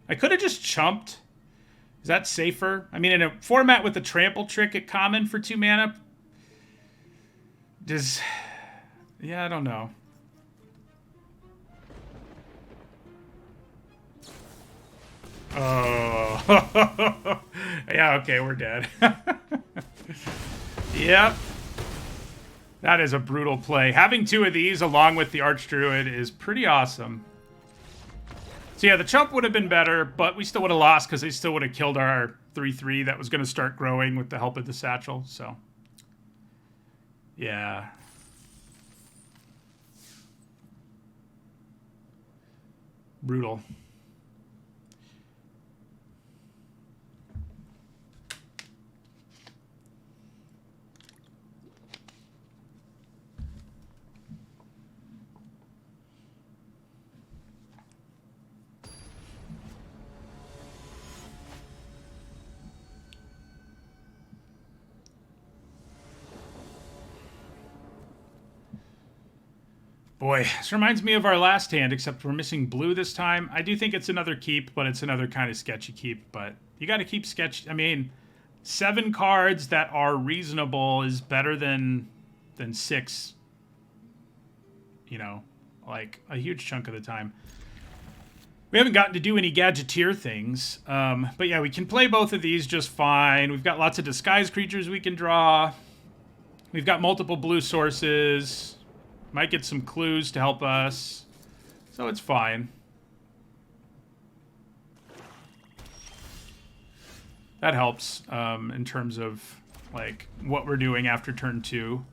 I could have just chumped. Is that safer? I mean, in a format with the trample trick at common for 2 mana, does... Yeah, I don't know. Oh. Yeah, okay, we're dead. Yep. That is a brutal play. Having 2 of these along with the Archdruid is pretty awesome. So yeah, the chump would have been better, but we still would have lost because they still would have killed our 3/3 that was going to start growing with the help of the satchel, so. Yeah. Brutal. Boy, this reminds me of our last hand, except we're missing blue this time. I do think it's another keep, but it's another kind of sketchy keep. But you got to keep sketch. I mean, 7 cards that are reasonable is better than 6. You know, like a huge chunk of the time. We haven't gotten to do any gadgeteer things. But yeah, we can play both of these just fine. We've got lots of disguise creatures we can draw. We've got multiple blue sources. Might get some clues to help us. So it's fine. That helps in terms of like what we're doing after turn 2.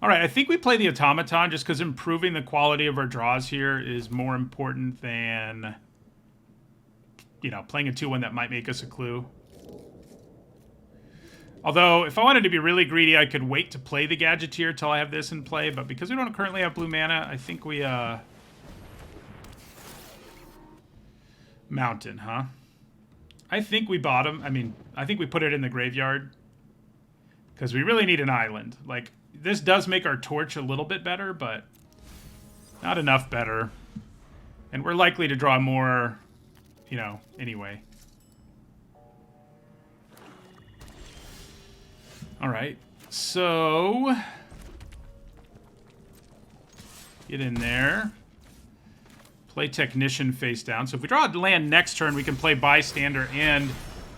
All right, I think we play the automaton just because improving the quality of our draws here is more important than, you know, playing a 2-1 that might make us a clue. Although, if I wanted to be really greedy, I could wait to play the Gadgeteer till I have this in play, but because we don't currently have blue mana, I think we, Mountain, huh? I think we bottom. I mean, I think we put it in the graveyard. Because we really need an island. Like, this does make our torch a little bit better, but not enough better. And we're likely to draw more, you know, anyway. All right, so get in there. Play Technician face down. So if we draw a land next turn, we can play Bystander and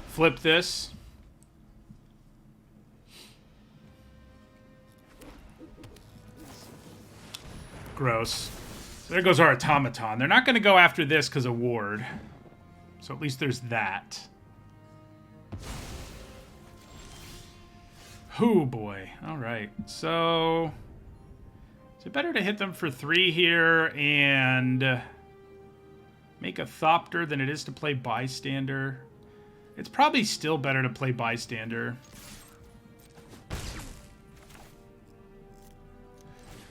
flip this. Gross. So there goes our Automaton. They're not going to go after this because of Ward. So at least there's that. Oh boy. All right. So is it better to hit them for 3 here and make a Thopter than it is to play Bystander? It's probably still better to play Bystander.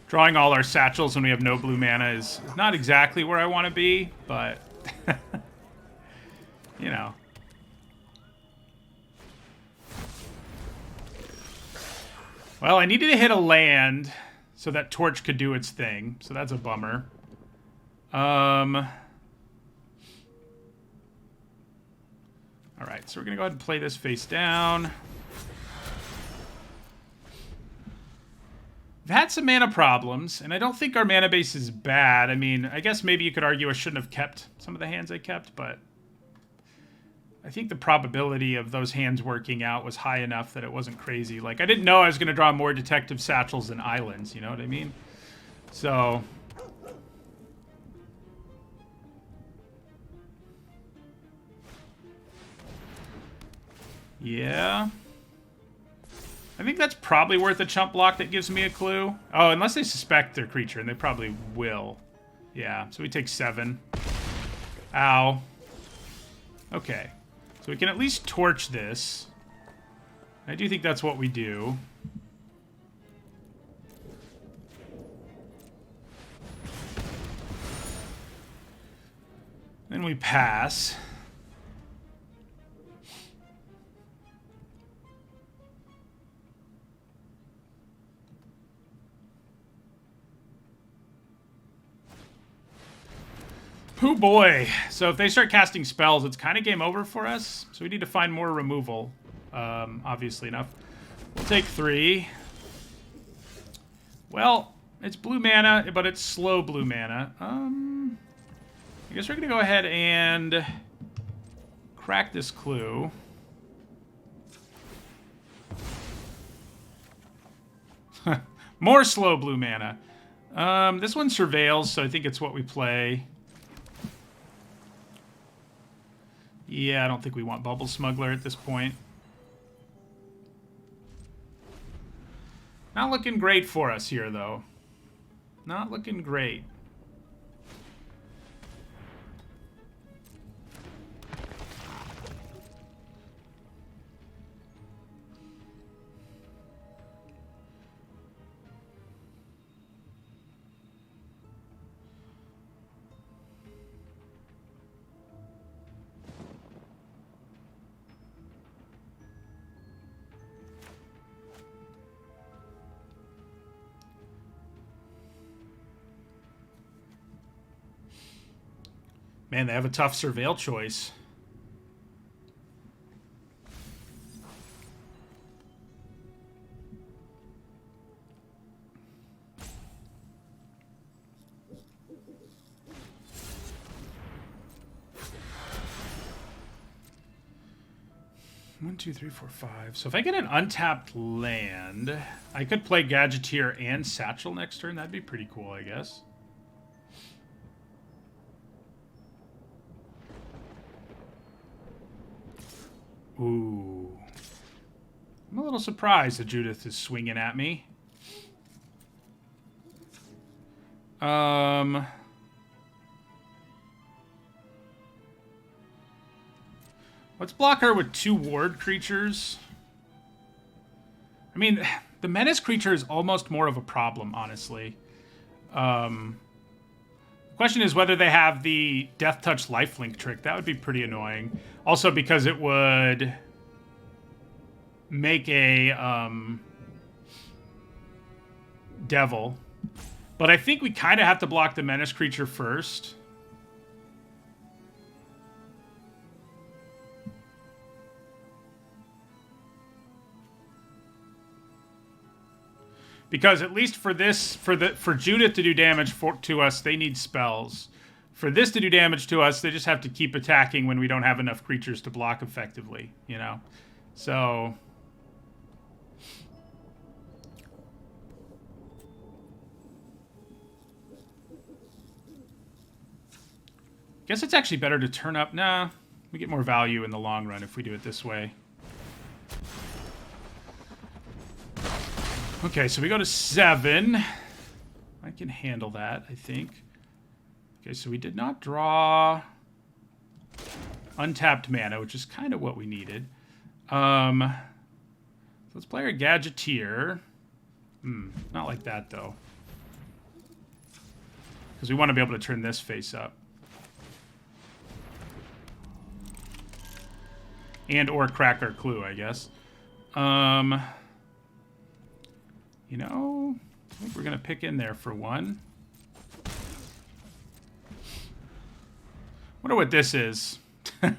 Drawing all our satchels when we have no blue mana is not exactly where I want to be, but you know. Well, I needed to hit a land so that Torch could do its thing. So that's a bummer. All right, so we're going to go ahead and play this face down. We've had some mana problems, and I don't think our mana base is bad. I mean, I guess maybe you could argue I shouldn't have kept some of the hands I kept, but I think the probability of those hands working out was high enough that it wasn't crazy. Like, I didn't know I was going to draw more Detective Satchels than Islands, you know what I mean? So yeah. I think that's probably worth a chump block that gives me a clue. Oh, unless they suspect their creature, and they probably will. Yeah, so we take 7. Ow. Okay. So we can at least torch this. I do think that's what we do. Then we pass. Oh boy. So if they start casting spells, it's kind of game over for us. So we need to find more removal, obviously enough. We'll take 3. Well, it's blue mana, but it's slow blue mana. I guess we're going to go ahead and crack this clue. More slow blue mana. This one surveils, so I think it's what we play. Yeah, I don't think we want Bubble Smuggler at this point. Not looking great for us here, though. Not looking great. Man, they have a tough surveil choice. One, two, three, four, five. So if I get an untapped land, I could play Gadgeteer and Satchel next turn. That'd be pretty cool, I guess. Ooh. I'm a little surprised that Judith is swinging at me. Let's block her with 2 ward creatures. I mean, the menace creature is almost more of a problem, honestly. The question is whether they have the Death Touch lifelink trick. That would be pretty annoying. Also because it would make a devil. But I think we kind of have to block the menace creature first. Because at least for this, for Judith to do damage to us, they need spells. For this to do damage to us, they just have to keep attacking when we don't have enough creatures to block effectively, you know? So... guess it's actually better to turn up... Nah, we get more value in the long run if we do it this way. Okay, so we go to 7. I can handle that, I think. Okay, so we did not draw untapped mana, which is kind of what we needed. So let's play our Gadgeteer. Not like that, though. Because we want to be able to turn this face up. And or crack our clue, I guess. You know, I think we're going to pick in there for 1. Wonder what this is. I'd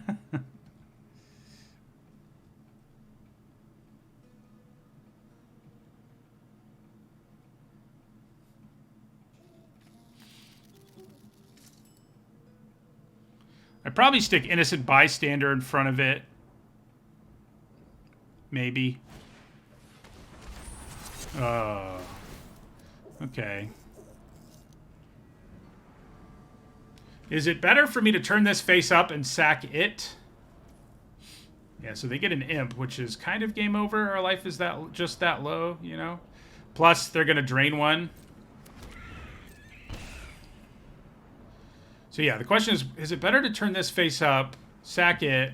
probably stick Innocent Bystander in front of it. Maybe. Okay. Is it better for me to turn this face up and sack it? Yeah, so they get an imp, which is kind of game over. Our life is that just that low, you know? Plus, they're going to drain 1. So yeah, the question is it better to turn this face up, sack it,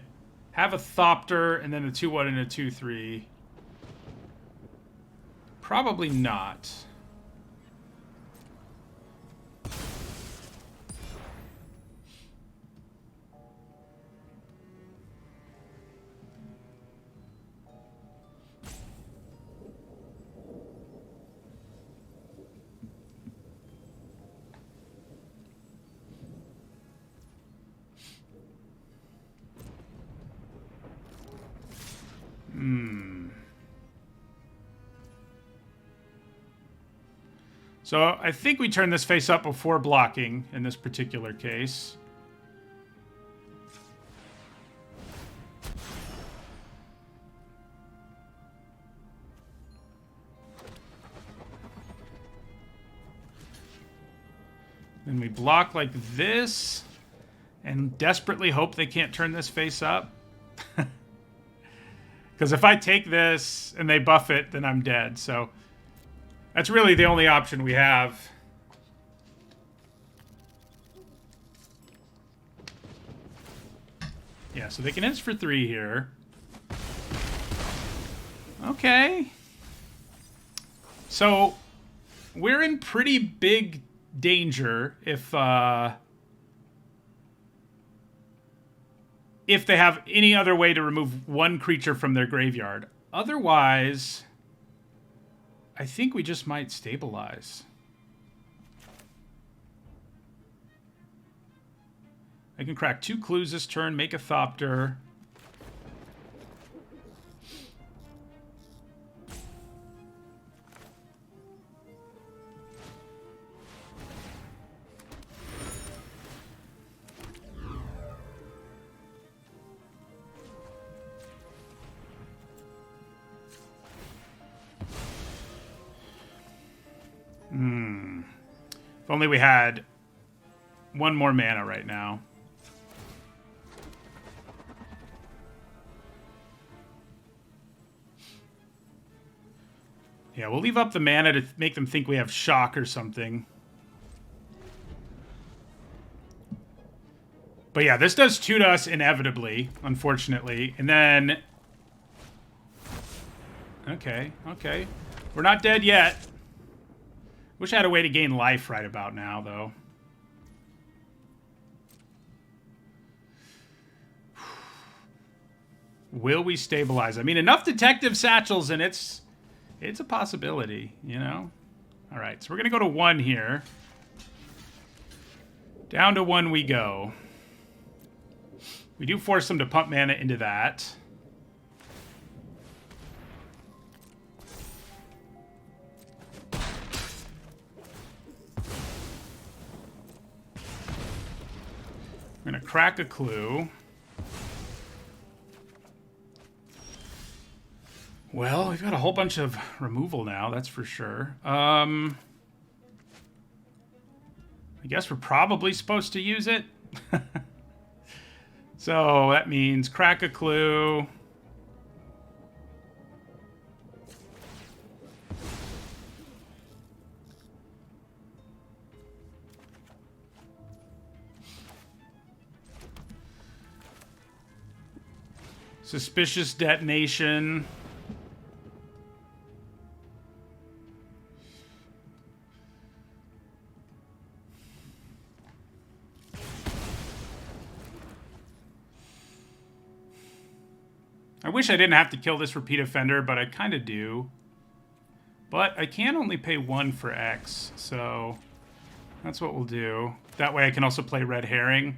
have a Thopter, and then a 2-1 and a 2-3? Probably not. So I think we turn this face up before blocking in this particular case. Then we block like this and desperately hope they can't turn this face up. Because if I take this and they buff it, then I'm dead. So that's really the only option we have. Yeah, so they can hit us for 3 here. Okay. So we're in pretty big danger if they have any other way to remove 1 creature from their graveyard. Otherwise, I think we just might stabilize. I can crack 2 clues this turn, make a Thopter. If only we had 1 more mana right now. Yeah, we'll leave up the mana to make them think we have shock or something. But yeah, this does 2 to us inevitably, unfortunately. And then... Okay. We're not dead yet. Wish I had a way to gain life right about now, though. Will we stabilize? I mean, enough detective satchels, and it's a possibility, you know? All right, so we're going to go to 1 here. Down to 1 we go. We do force them to pump mana into that. We're going to crack a clue. Well, we've got a whole bunch of removal now, that's for sure. I guess we're probably supposed to use it. So that means crack a clue. Suspicious detonation. I wish I didn't have to kill this repeat offender, but I kind of do. But I can only pay 1 for X, so that's what we'll do. That way I can also play Red Herring.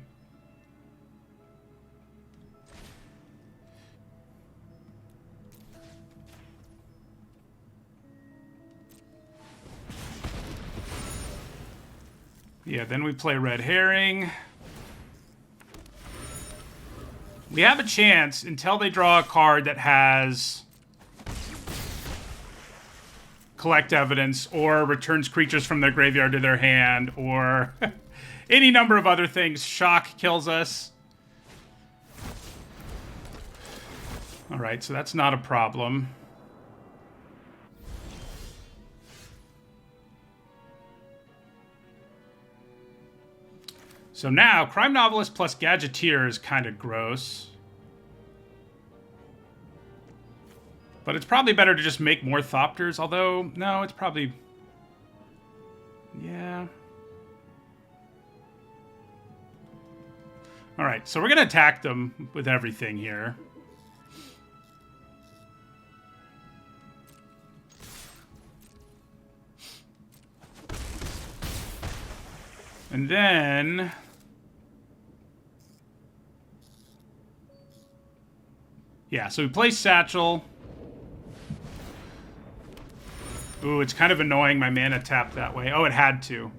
Yeah, then we play Red Herring. We have a chance until they draw a card that has collect evidence or returns creatures from their graveyard to their hand or any number of other things. Shock kills us. All right, so that's not a problem. So now, Crime Novelist plus Gadgeteer is kind of gross. But it's probably better to just make more Thopters, although, no, it's probably... Yeah. Alright, so we're going to attack them with everything here. And then... Yeah, so we play Satchel. Ooh, it's kind of annoying my mana tapped that way. Oh, it had to.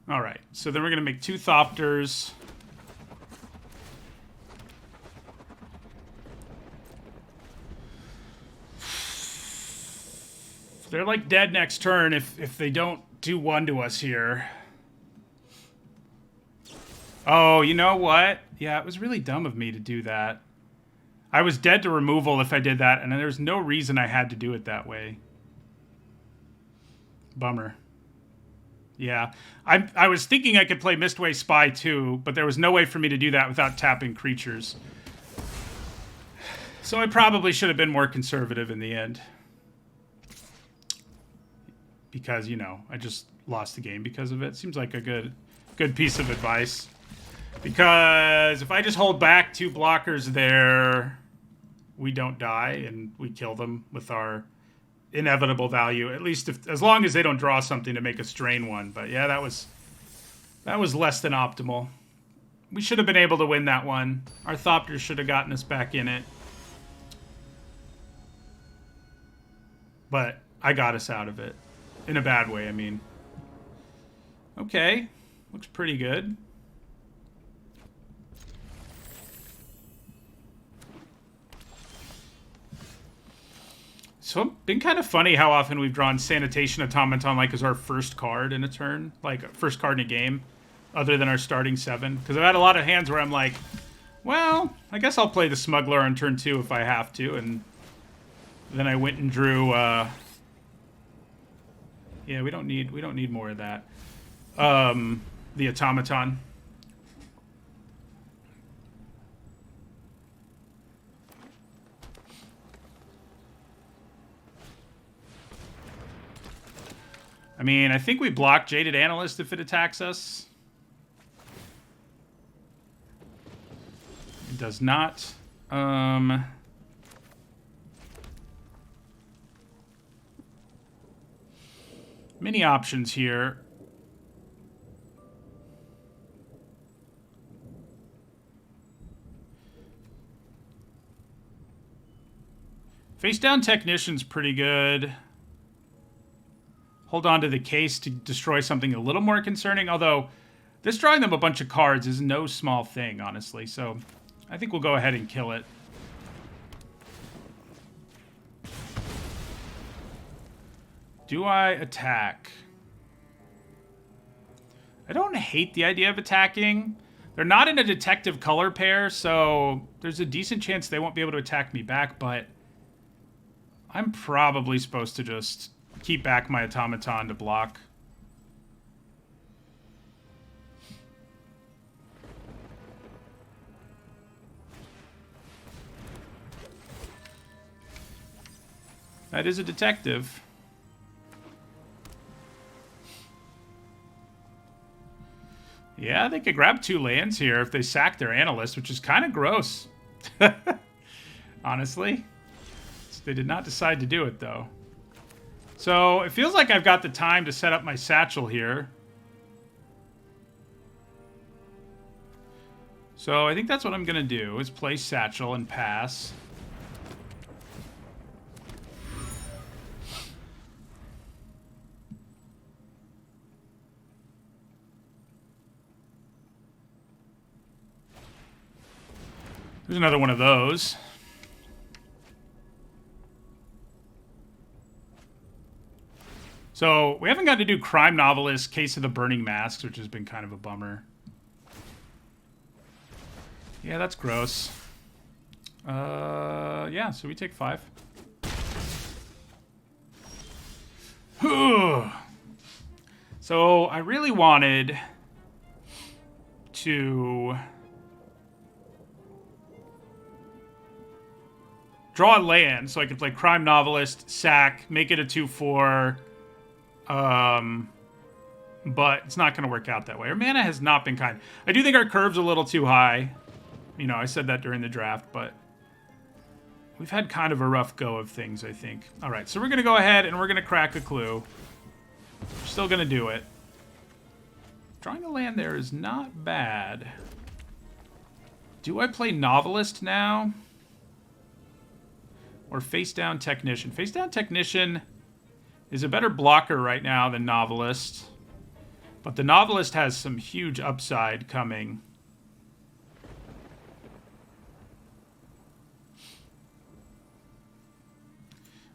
All right, so then we're going to make 2 Thopters. They're like dead next turn if they don't do 1 to us here. Oh, you know what? Yeah, it was really dumb of me to do that. I was dead to removal if I did that, and there's no reason I had to do it that way. Bummer. Yeah, I was thinking I could play Mistway Spy too, but there was no way for me to do that without tapping creatures. So I probably should have been more conservative in the end. because, you know, I just lost the game because of it. Seems like a good piece of advice. Because if I just hold back 2 blockers there, we don't die and we kill them with our inevitable value. At least as long as they don't draw something to make us drain one. But yeah, that was less than optimal. We should have been able to win that one. Our Thopters should have gotten us back in it. But I got us out of it. In a bad way, I mean. Okay. Looks pretty good. So it's been kind of funny how often we've drawn Sanitation Automaton like as our first card in a turn. Like, first card in a game. Other than our starting 7. Because I've had a lot of hands where I'm like, well, I guess I'll play the Smuggler on turn 2 if I have to. And then I went and drew... yeah, we don't need more of that. The Automaton. I mean, I think we block Jaded Analyst if it attacks us. It does not. Many options here. Face down Technician's pretty good. Hold on to the case to destroy something a little more concerning, although this drawing them a bunch of cards is no small thing, honestly, so I think we'll go ahead and kill it. Do I attack? I don't hate the idea of attacking. They're not in a detective color pair, so there's a decent chance they won't be able to attack me back, but I'm probably supposed to just keep back my Automaton to block. That is a detective. Yeah, they could grab 2 lands here if they sack their Analyst, which is kind of gross. Honestly. They did not decide to do it, though. So, it feels like I've got the time to set up my Satchel here. So, I think that's what I'm going to do, is play Satchel and pass. There's another one of those. So, we haven't got to do Crime Novelist, Case of the Burning Masks, which has been kind of a bummer. Yeah, that's gross. Yeah, so we take 5. So, I really wanted to draw a land so I could play Crime Novelist, sack, make it a 2/4. But it's not going to work out that way. Our mana has not been kind. I do think our curve's a little too high. You know, I said that during the draft, but we've had kind of a rough go of things, I think. All right, so we're going to go ahead and we're going to crack a clue. We're still going to do it. Drawing a land there is not bad. Do I play Novelist now? Or Face Down Technician? Face Down Technician is a better blocker right now than Novelist. But the Novelist has some huge upside coming.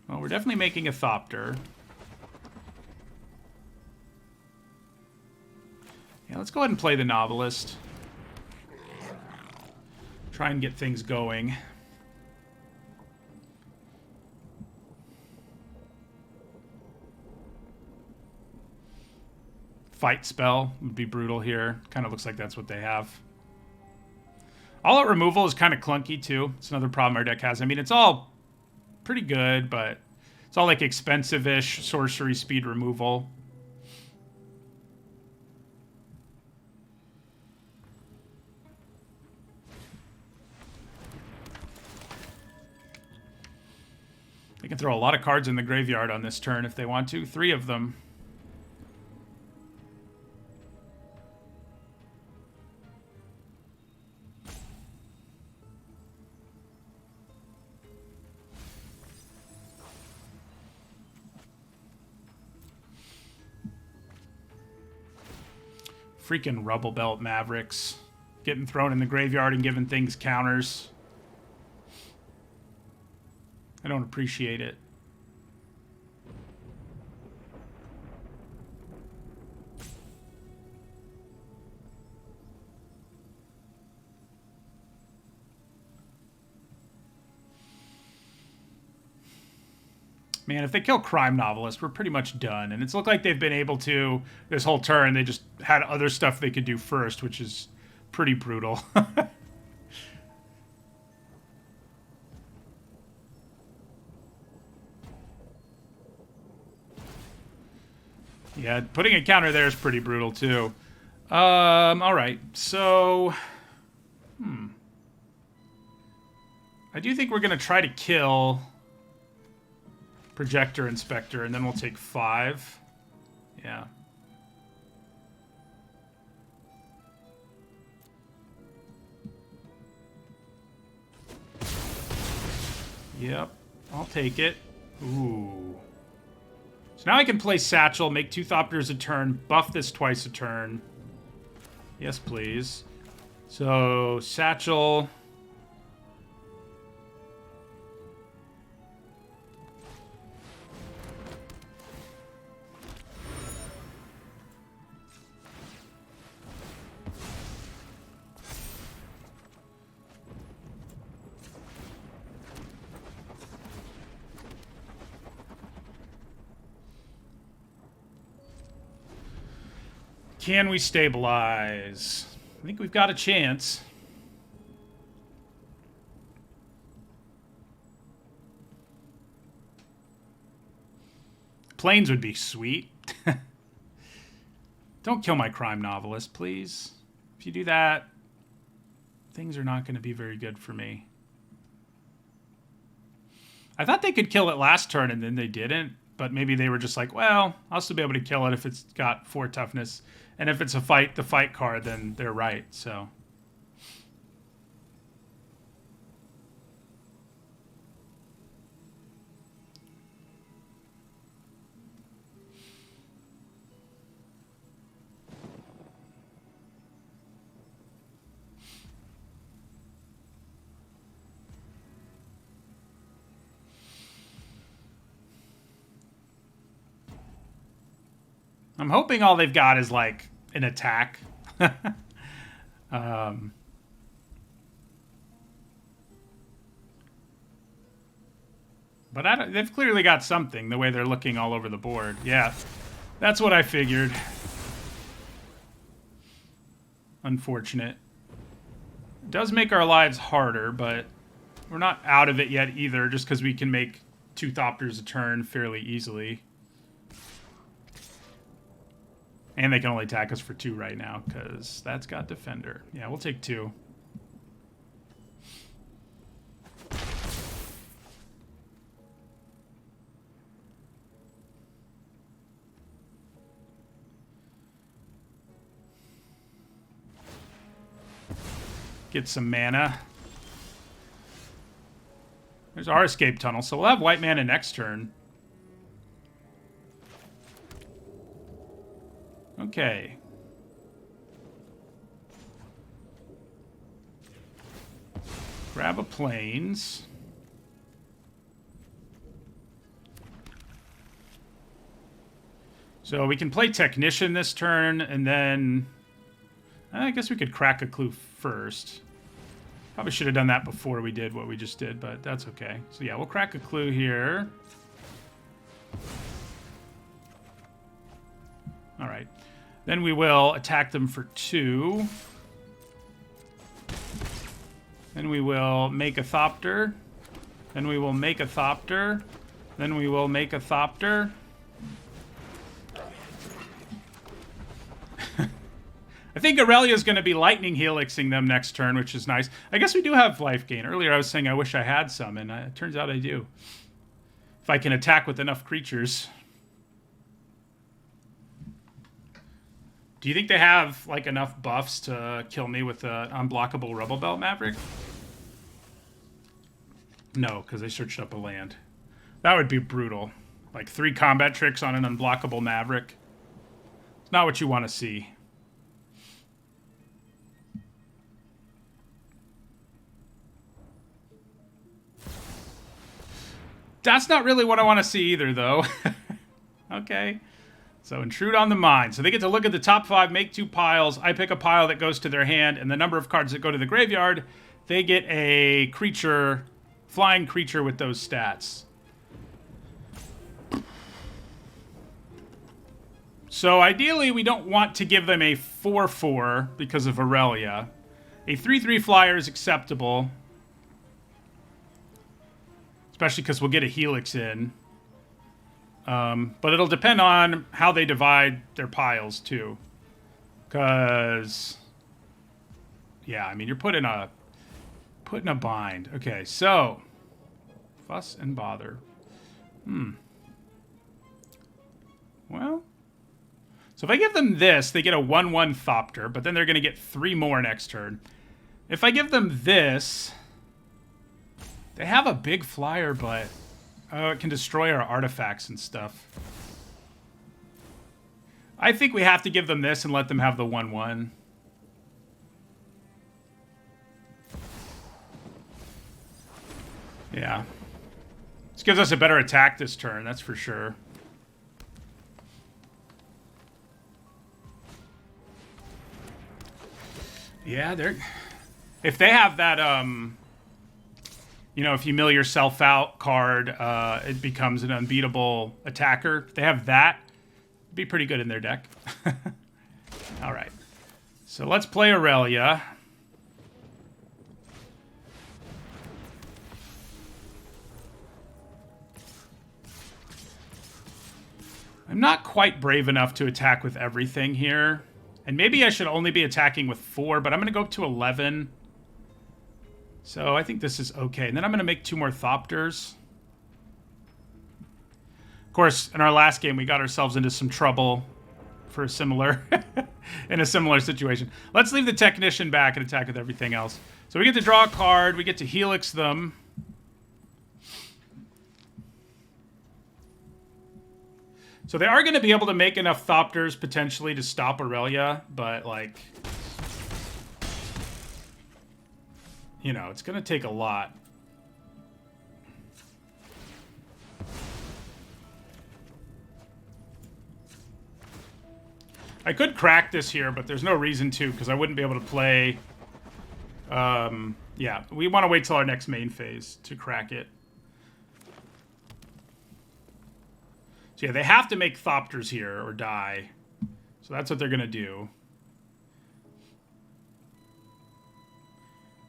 Well, we're definitely making a Thopter. Yeah, let's go ahead and play the Novelist. Try and get things going. Fight spell would be brutal here. Kind of looks like that's what they have. All-out removal is kind of clunky, too. It's another problem our deck has. I mean, it's all pretty good, but It's all like expensive-ish sorcery speed removal. They can throw a lot of cards in the graveyard on this turn if they want to. 3 of them. Freaking Rubble Belt Mavericks. Getting thrown in the graveyard and giving things counters. I don't appreciate it. Man, if they kill Crime Novelist, we're pretty much done. And it's looked like they've been able to this whole turn. They just had other stuff they could do first, which is pretty brutal. Yeah, putting a counter there is pretty brutal, too. All right, so... I do think we're going to try to kill Projector Inspector, and then we'll take 5. Yeah. Yep, I'll take it. Ooh. So now I can play Satchel, make 2 Thopters a turn, buff this twice a turn. Yes, please. So, Satchel. Can we stabilize? I think we've got a chance. Planes would be sweet. Don't kill my Crime Novelist, please. If you do that, things are not going to be very good for me. I thought they could kill it last turn and then they didn't. But maybe they were just like, well, I'll still be able to kill it if it's got 4 toughness. And if it's a fight, the fight card, then they're right, so. I'm hoping all they've got is, like, an attack. But they've clearly got something, the way they're looking all over the board. Yeah, that's what I figured. Unfortunate. It does make our lives harder, but we're not out of it yet either, just because we can make 2 Thopters a turn fairly easily. And they can only attack us for 2 right now, because that's got Defender. Yeah, we'll take 2. Get some mana. There's our escape tunnel, so we'll have white mana next turn. Okay. Grab a plains. So we can play Technician this turn, and then I guess we could crack a clue first. Probably should have done that before we did what we just did, but that's okay. So yeah, we'll crack a clue here. All right. Then we will attack them for 2. Then we will make a Thopter. Then we will make a Thopter. Then we will make a Thopter. I think Aurelia's going to be Lightning Helixing them next turn, which is nice. I guess we do have life gain. Earlier I was saying I wish I had some, and it turns out I do. If I can attack with enough creatures. Do you think they have like enough buffs to kill me with an unblockable Rebel Belt Maverick? No, because they searched up a land. That would be brutal. Like 3 combat tricks on an unblockable Maverick. It's not what you want to see. That's not really what I want to see either, though. Okay. So intrude on the mind. So they get to look at the top 5, make 2 piles. I pick a pile that goes to their hand, and the number of cards that go to the graveyard, they get a creature, flying creature with those stats. So ideally, we don't want to give them a 4/4 because of Aurelia. A 3/3 flyer is acceptable. Especially because we'll get a Helix in. But it'll depend on how they divide their piles, too. Because... yeah, I mean, you're put in a bind. Okay, so... fuss and bother. Well... so if I give them this, they get a 1/1 Thopter, but then they're going to get 3 more next turn. If I give them this... they have a big flyer, but it can destroy our artifacts and stuff. I think we have to give them this and let them have the 1/1. Yeah. This gives us a better attack this turn, that's for sure. Yeah, they're... if they have that, you know, if you mill yourself out card, it becomes an unbeatable attacker. If they have that, it'd be pretty good in their deck. All right. So let's play Aurelia. I'm not quite brave enough to attack with everything here. And maybe I should only be attacking with 4, but I'm going to go up to 11. So I think this is okay. And then I'm going to make 2 more Thopters. Of course, in our last game, we got ourselves into some trouble for a similar... in a similar situation. Let's leave the Technician back and attack with everything else. So we get to draw a card. We get to Helix them. So they are going to be able to make enough Thopters potentially to stop Aurelia, but like... you know, it's going to take a lot. I could crack this here, but there's no reason to, because I wouldn't be able to play... yeah, we want to wait till our next main phase to crack it. So yeah, they have to make Thopters here or die. So that's what they're going to do.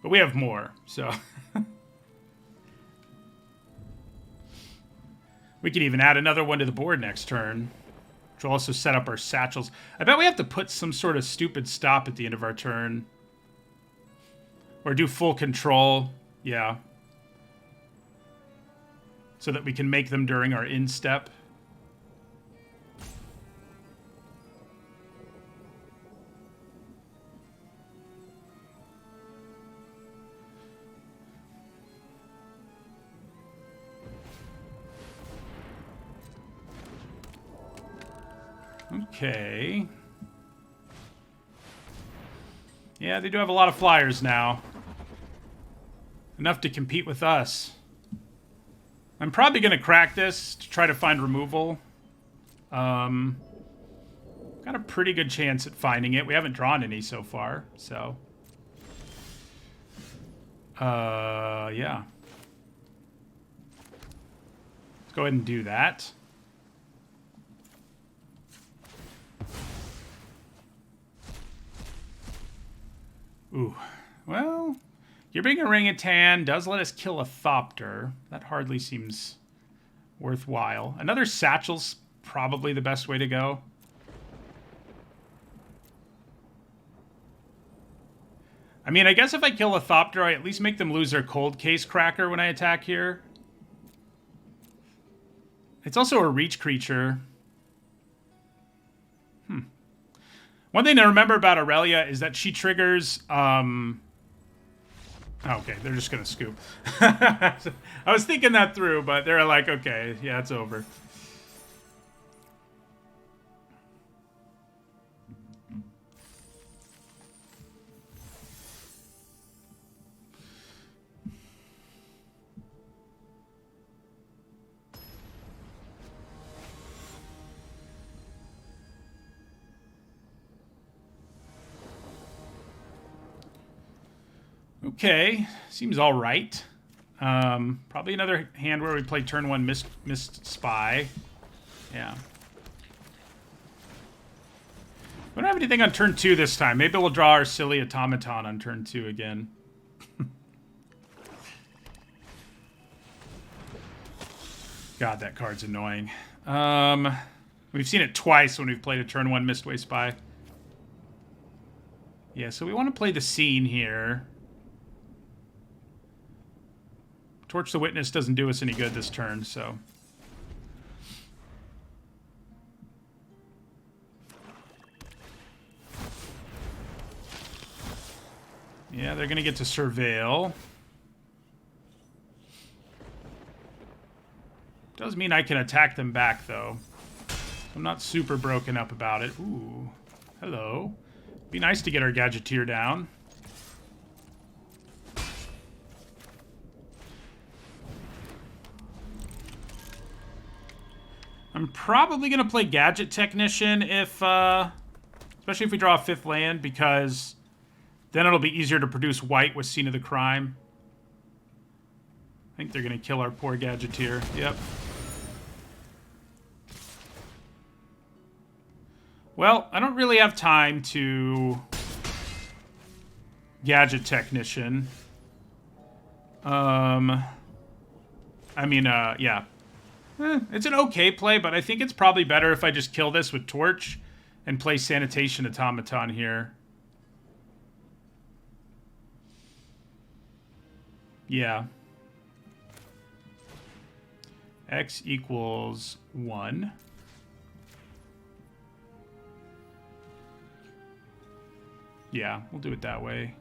But we have more, so... we can even add another one to the board next turn. Which will also set up our satchels. I bet we have to put some sort of stupid stop at the end of our turn. Or do full control. Yeah. So that we can make them during our instep. Okay. Yeah, they do have a lot of flyers now. Enough to compete with us. I'm probably going to crack this to try to find removal. Got a pretty good chance at finding it. We haven't drawn any so far, so... yeah. Let's go ahead and do that. Ooh, well, Gearbing Orangutan does let us kill a Thopter. That hardly seems worthwhile. Another satchel's probably the best way to go. I mean, I guess if I kill a Thopter, I at least make them lose their cold case cracker when I attack here. It's also a reach creature. One thing to remember about Aurelia is that she triggers... okay, they're just going to scoop. I was thinking that through, but they're like, okay, yeah, it's over. Okay, seems all right. Probably another hand where we play turn 1 missed spy. Yeah. We don't have anything on turn 2 this time. Maybe we'll draw our silly automaton on turn 2 again. God, that card's annoying. We've seen it twice when we've played a turn 1 Mistway Spy. Yeah, so we want to play the scene here. Torch the Witness doesn't do us any good this turn, so... Yeah, they're going to get to Surveil. Does mean I can attack them back, though. I'm not super broken up about it. Ooh, hello. Be nice to get our Gadgeteer down. I'm probably going to play Gadget Technician if, especially if we draw a 5th land, because then it'll be easier to produce white with Scene of the Crime. I think they're going to kill our poor Gadgeteer. Yep. Well, I don't really have time to Gadget Technician. Yeah. It's an okay play, but I think it's probably better if I just kill this with Torch and play Sanitation Automaton here. Yeah. X equals 1. Yeah, we'll do it that way.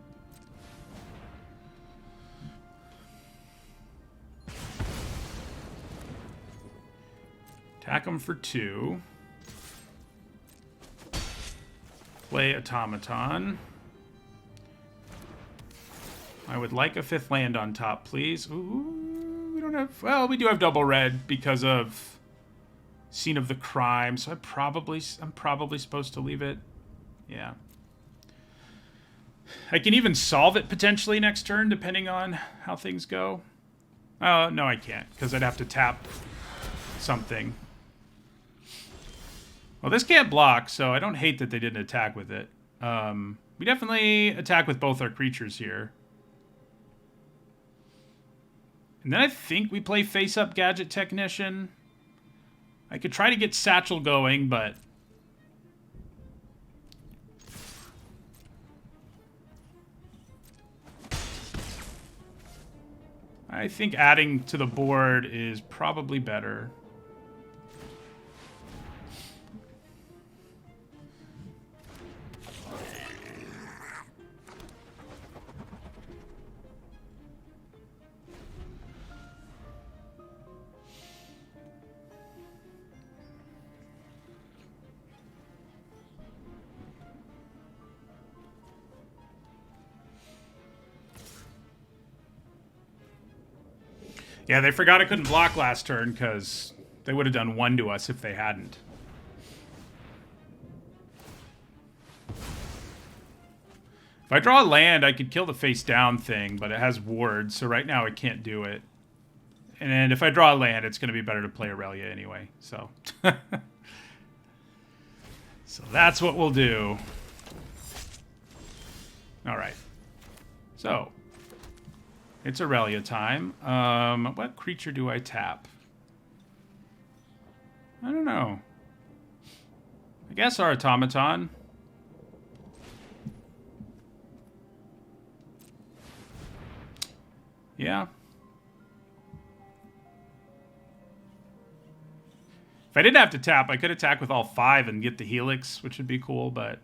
Attack them for 2. Play Automaton. I would like a 5th land on top, please. Ooh, we don't have... Well, we do have double red because of Scene of the Crime, so I'm probably supposed to leave it. Yeah. I can even solve it potentially next turn, depending on how things go. No, I can't, because I'd have to tap something. Well, this can't block, so I don't hate that they didn't attack with it. We definitely attack with both our creatures here. And then I think we play face-up Gadget Technician. I could try to get Satchel going, but... I think adding to the board is probably better. Yeah, they forgot I couldn't block last turn because they would have done 1 to us if they hadn't. If I draw a land, I could kill the face down thing, but it has wards, so right now I can't do it. And if I draw a land, it's going to be better to play Aurelia anyway, so. So that's what we'll do. All right. So. It's Aurelia time. What creature do I tap? I don't know. I guess our automaton. Yeah. If I didn't have to tap, I could attack with all 5 and get the Helix, which would be cool, but...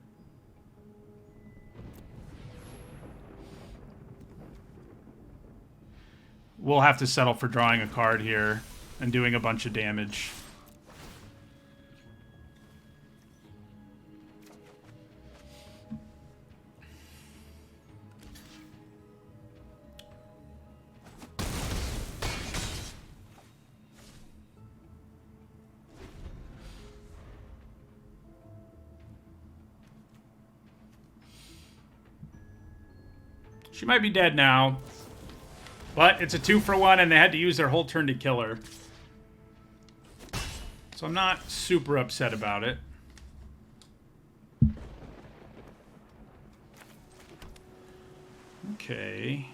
we'll have to settle for drawing a card here and doing a bunch of damage. She might be dead now. But it's a 2-for-1, and they had to use their whole turn to kill her. So I'm not super upset about it. Okay.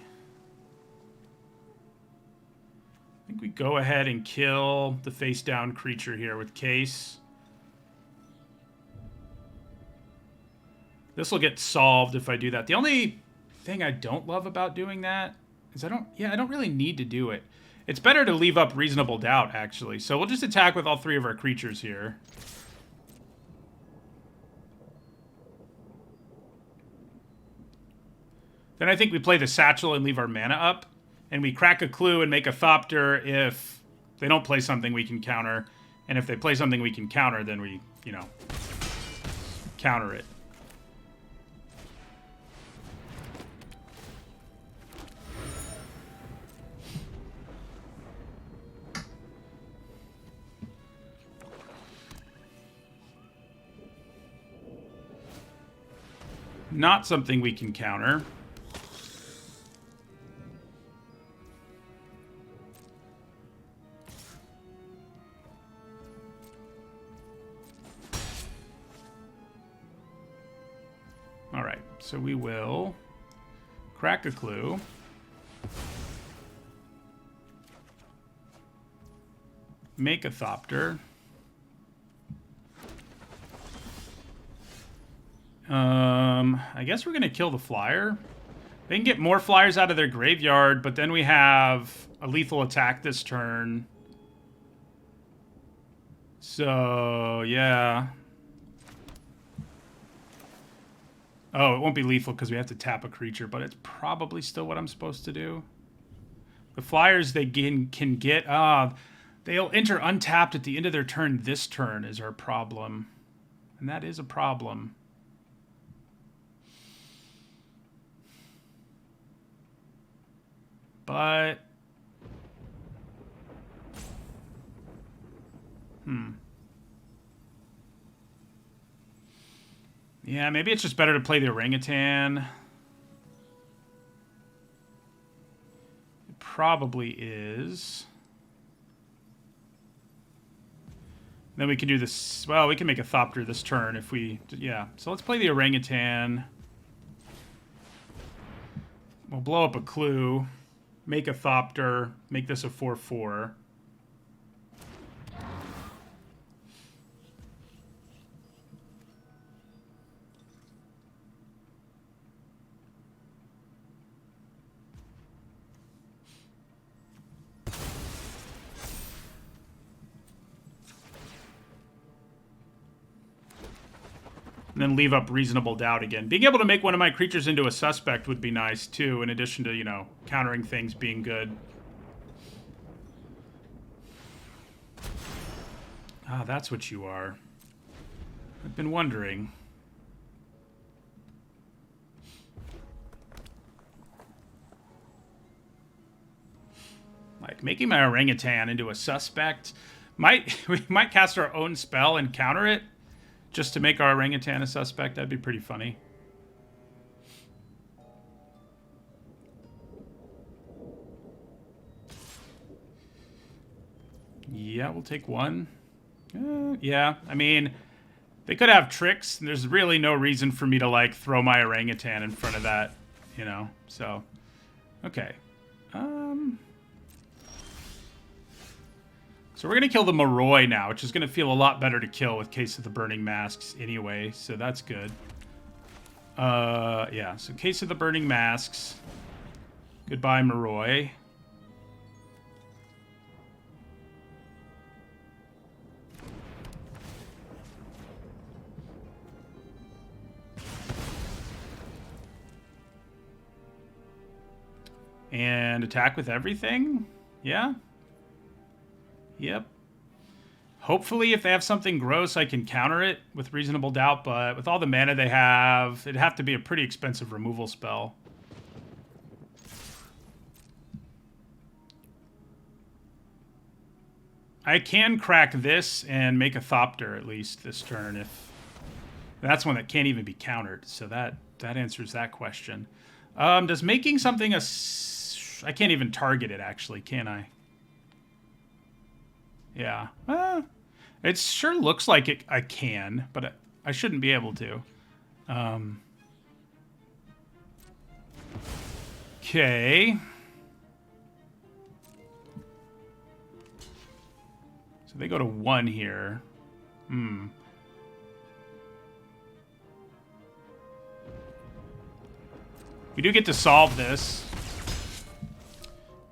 I think we go ahead and kill the face-down creature here with Case. This will get solved if I do that. The only thing I don't love about doing that is I don't really need to do it. It's better to leave up reasonable doubt, actually. So we'll just attack with all 3 of our creatures here. Then I think we play the Satchel and leave our mana up. And we crack a clue and make a Thopter if they don't play something we can counter. And if they play something we can counter, then we, you know, counter it. Not something we can counter. All right, so we will crack a clue. Make a Thopter. I guess we're going to kill the flyer. They can get more flyers out of their graveyard, but then we have a lethal attack this turn. So, yeah. Oh, it won't be lethal because we have to tap a creature, but it's probably still what I'm supposed to do. The flyers they can get... they'll enter untapped at the end of their turn. This turn is our problem. And that is a problem. But... yeah, maybe it's just better to play the orangutan. It probably is. Then we can do this... well, we can make a Thopter this turn if we... yeah, so let's play the orangutan. We'll blow up a clue. Make a Thopter. Make this a 4/4. And then leave up reasonable doubt again. Being able to make one of my creatures into a suspect would be nice, too, in addition to, you know, countering things being good. Ah, that's what you are. I've been wondering. Like, making my orangutan into a suspect... we might cast our own spell and counter it. Just to make our orangutan a suspect, that'd be pretty funny. Yeah, we'll take one. Yeah, I mean, they could have tricks. And there's really no reason for me to, like, throw my orangutan in front of that, you know? So, okay. So we're going to kill the Moroi now, which is going to feel a lot better to kill with Case of the Burning Masks anyway, so that's good. Yeah, so Case of the Burning Masks. Goodbye, Moroi. And attack with everything? Yeah? Yep. Hopefully, if they have something gross, I can counter it with reasonable doubt, but with all the mana they have, it'd have to be a pretty expensive removal spell. I can crack this and make a Thopter at least this turn if... That's one that can't even be countered, so that answers that question. Does making something a... I can't even target it, actually, can I? Yeah. It sure looks like I can, but I shouldn't be able to. Okay. So they go to 1 here. We do get to solve this.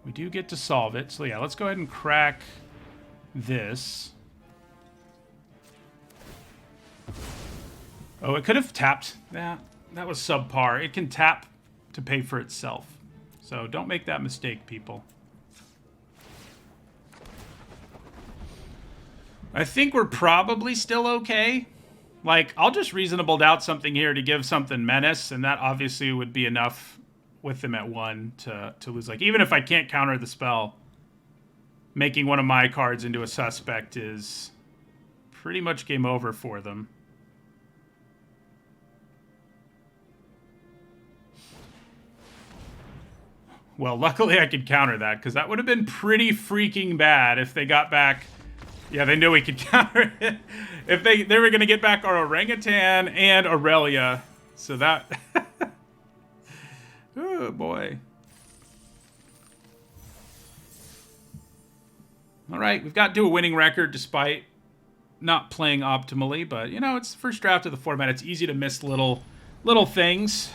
We do get to solve it. So yeah, let's go ahead and crack this. Oh, it could have tapped. That was subpar. It can tap to pay for itself. So don't make that mistake, people. I think we're probably still okay. Like, I'll just reasonable doubt something here to give something menace, and that obviously would be enough with them at 1 to lose. Like, even if I can't counter the spell, making one of my cards into a suspect is pretty much game over for them. Well, luckily I could counter that, because that would have been pretty freaking bad if they got back... Yeah, they knew we could counter it. If they were going to get back our Orangutan and Aurelia. So that... Oh, boy. All right, we've got to a winning record despite not playing optimally. But, you know, it's the first draft of the format. It's easy to miss little things.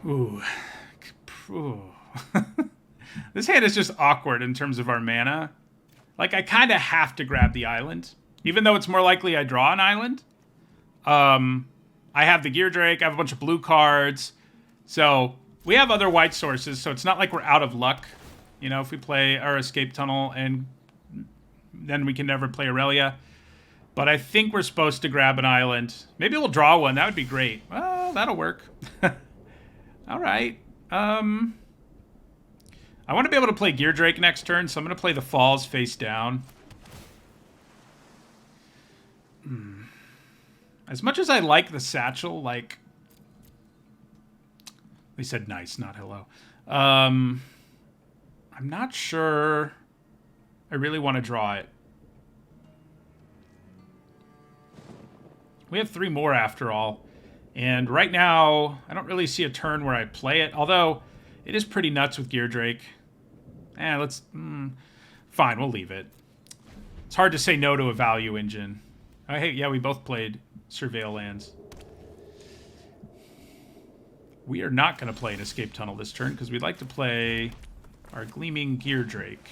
Ooh. This hand is just awkward in terms of our mana. Like, I kind of have to grab the island. Even though it's more likely I draw an island. I have the Gear Drake. I have a bunch of blue cards. So, we have other white sources. So, it's not like we're out of luck. You know, if we play our Escape Tunnel and then we can never play Aurelia. But I think we're supposed to grab an island. Maybe we'll draw one. That would be great. Well, that'll work. All right. I want to be able to play Gear Drake next turn, so I'm going to play the Falls face down. As much as I like the Satchel, like... They said nice, not hello. I'm not sure I really want to draw it. We have 3 more after all. And right now, I don't really see a turn where I play it. Although, it is pretty nuts with Gear Drake. Let's... fine, we'll leave it. It's hard to say no to a value engine. Oh, hey, yeah, we both played Surveil lands. We are not going to play an Escape Tunnel this turn, because we'd like to play our Gleaming Gear Drake.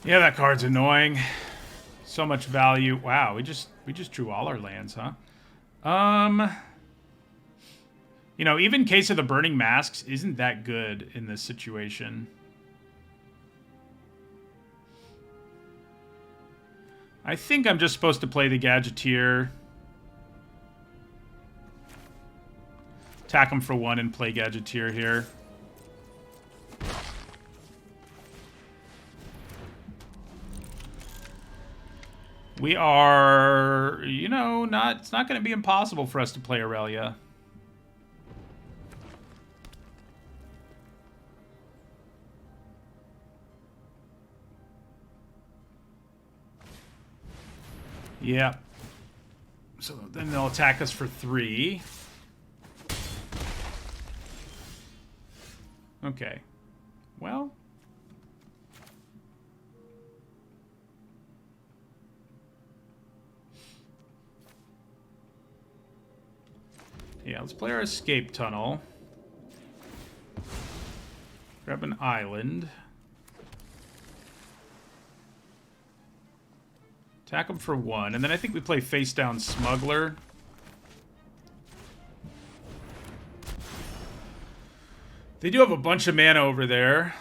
Yeah, that card's annoying. So much value. Wow, we just drew all our lands, huh? You know, even Case of the Burning Masks isn't that good in this situation. I think I'm just supposed to play the Gadgeteer. Attack him for 1 and play Gadgeteer here. We are, you know, it's not going to be impossible for us to play Aurelia. Yeah. So then they'll attack us for 3. Okay. Well. Yeah, let's play our escape tunnel. Grab an island. Attack them for 1. And then I think we play face down smuggler. They do have a bunch of mana over there.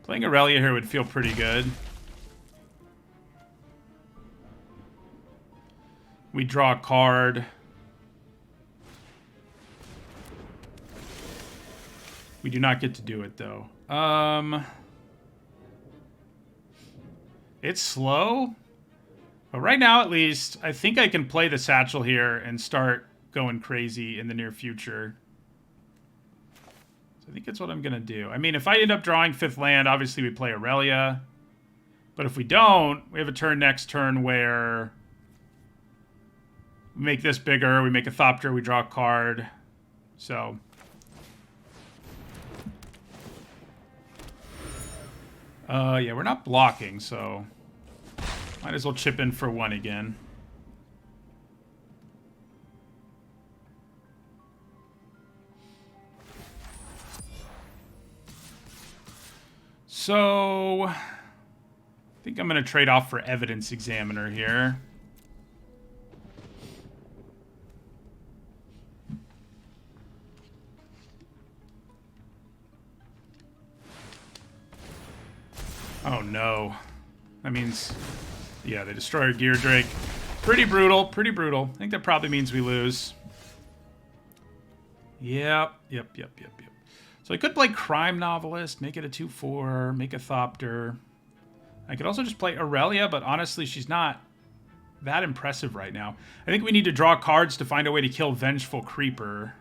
Playing Aurelia here would feel pretty good. We draw a card. We do not get to do it, though. It's slow. But right now, at least, I think I can play the Satchel here and start going crazy in the near future. So I think that's what I'm going to do. I mean, if I end up drawing 5th land, obviously we play Aurelia. But if we don't, we have a turn next turn where we make this bigger, we make a Thopter, we draw a card. So yeah, we're not blocking, so might as well chip in for 1 again. So I think I'm going to trade off for Evidence Examiner here. Oh no. That means, yeah, they destroy our Gear Drake. Pretty brutal, pretty brutal. I think that probably means we lose. Yep. So I could play Crime Novelist, make it a 2/4, make a Thopter. I could also just play Aurelia, but honestly, she's not that impressive right now. I think we need to draw cards to find a way to kill Vengeful Creeper.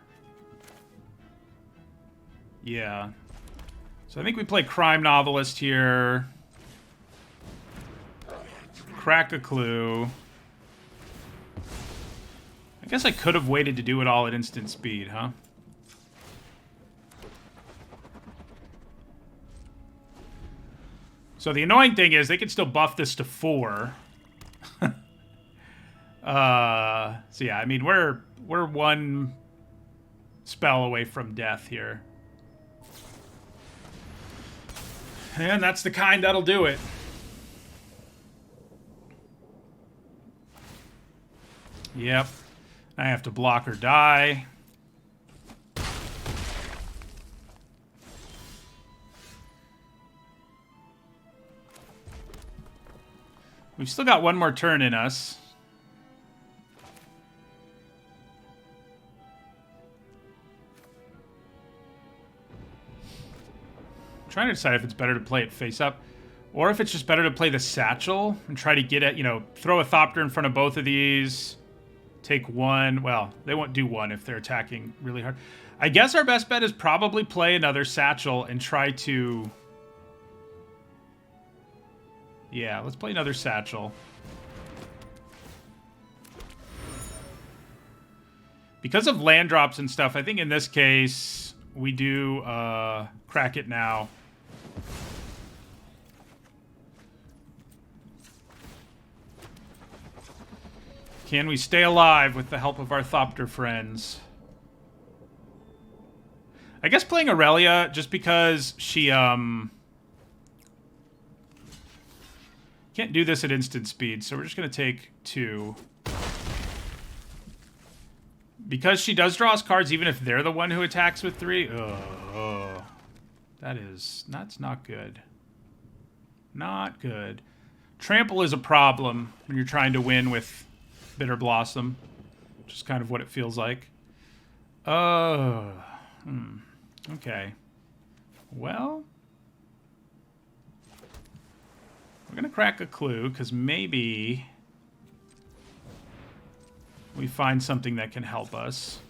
Yeah. So I think we play Crime Novelist here. Crack a Clue. I guess I could have waited to do it all at instant speed, huh? So the annoying thing is they can still buff this to 4. So yeah, I mean, we're 1 spell away from death here. And that's the kind that'll do it. Yep. I have to block or die. We've still got 1 more turn in us. I'm trying to decide if it's better to play it face up or if it's just better to play the Satchel and try to get it, you know, throw a Thopter in front of both of these, take 1. Well, they won't do 1 if they're attacking really hard. I guess our best bet is probably play another Satchel and try to... Yeah, let's play another Satchel. Because of land drops and stuff, I think in this case, we do crack it now. Can we stay alive with the help of our Thopter friends? I guess playing Aurelia, just because she, can't do this at instant speed, so we're just going to take 2. Because she does draw us cards, even if they're the one who attacks with 3. That's not good. Not good. Trample is a problem when you're trying to win with Bitter Blossom. Which is kind of what it feels like. Oh. Okay. Well. We're going to crack a clue, because maybe we find something that can help us.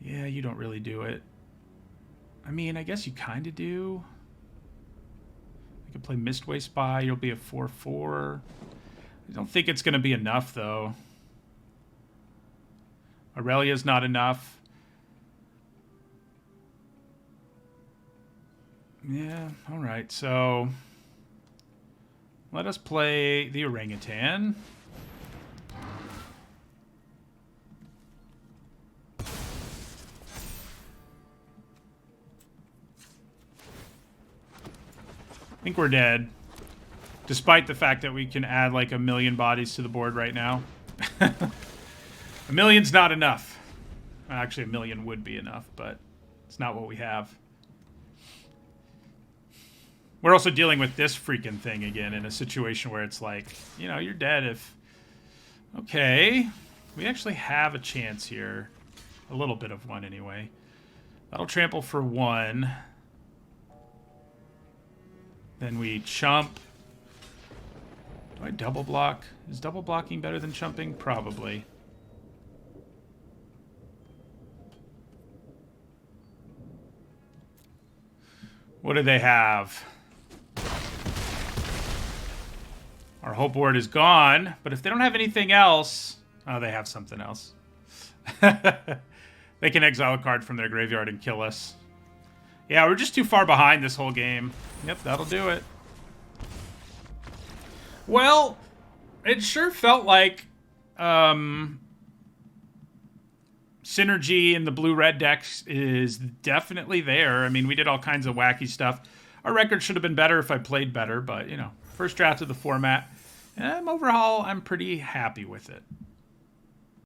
Yeah, you don't really do it. I mean, I guess you kind of do. You can play Mistway Spy. You'll be a 4/4. I don't think it's going to be enough, though. Aurelia's not enough. Yeah, alright, so let us play the orangutan. I think we're dead. Despite the fact that we can add like 1 million bodies to the board right now. 1 million's not enough. Actually, 1 million would be enough, but it's not what we have. We're also dealing with this freaking thing again in a situation where it's like, you know, you're dead if... Okay. We actually have a chance here. A little bit of one, anyway. That'll trample for 1. Then we chump. Do I double block? Is double blocking better than chumping? Probably. What do they have? Our whole board is gone, but if they don't have anything else... Oh, they have something else. They can exile a card from their graveyard and kill us. Yeah, we're just too far behind this whole game. Yep, that'll do it. Well, it sure felt like synergy in the blue-red decks is definitely there. I mean, we did all kinds of wacky stuff. Our record should have been better if I played better, but, you know, first draft of the format. Overall, I'm pretty happy with it.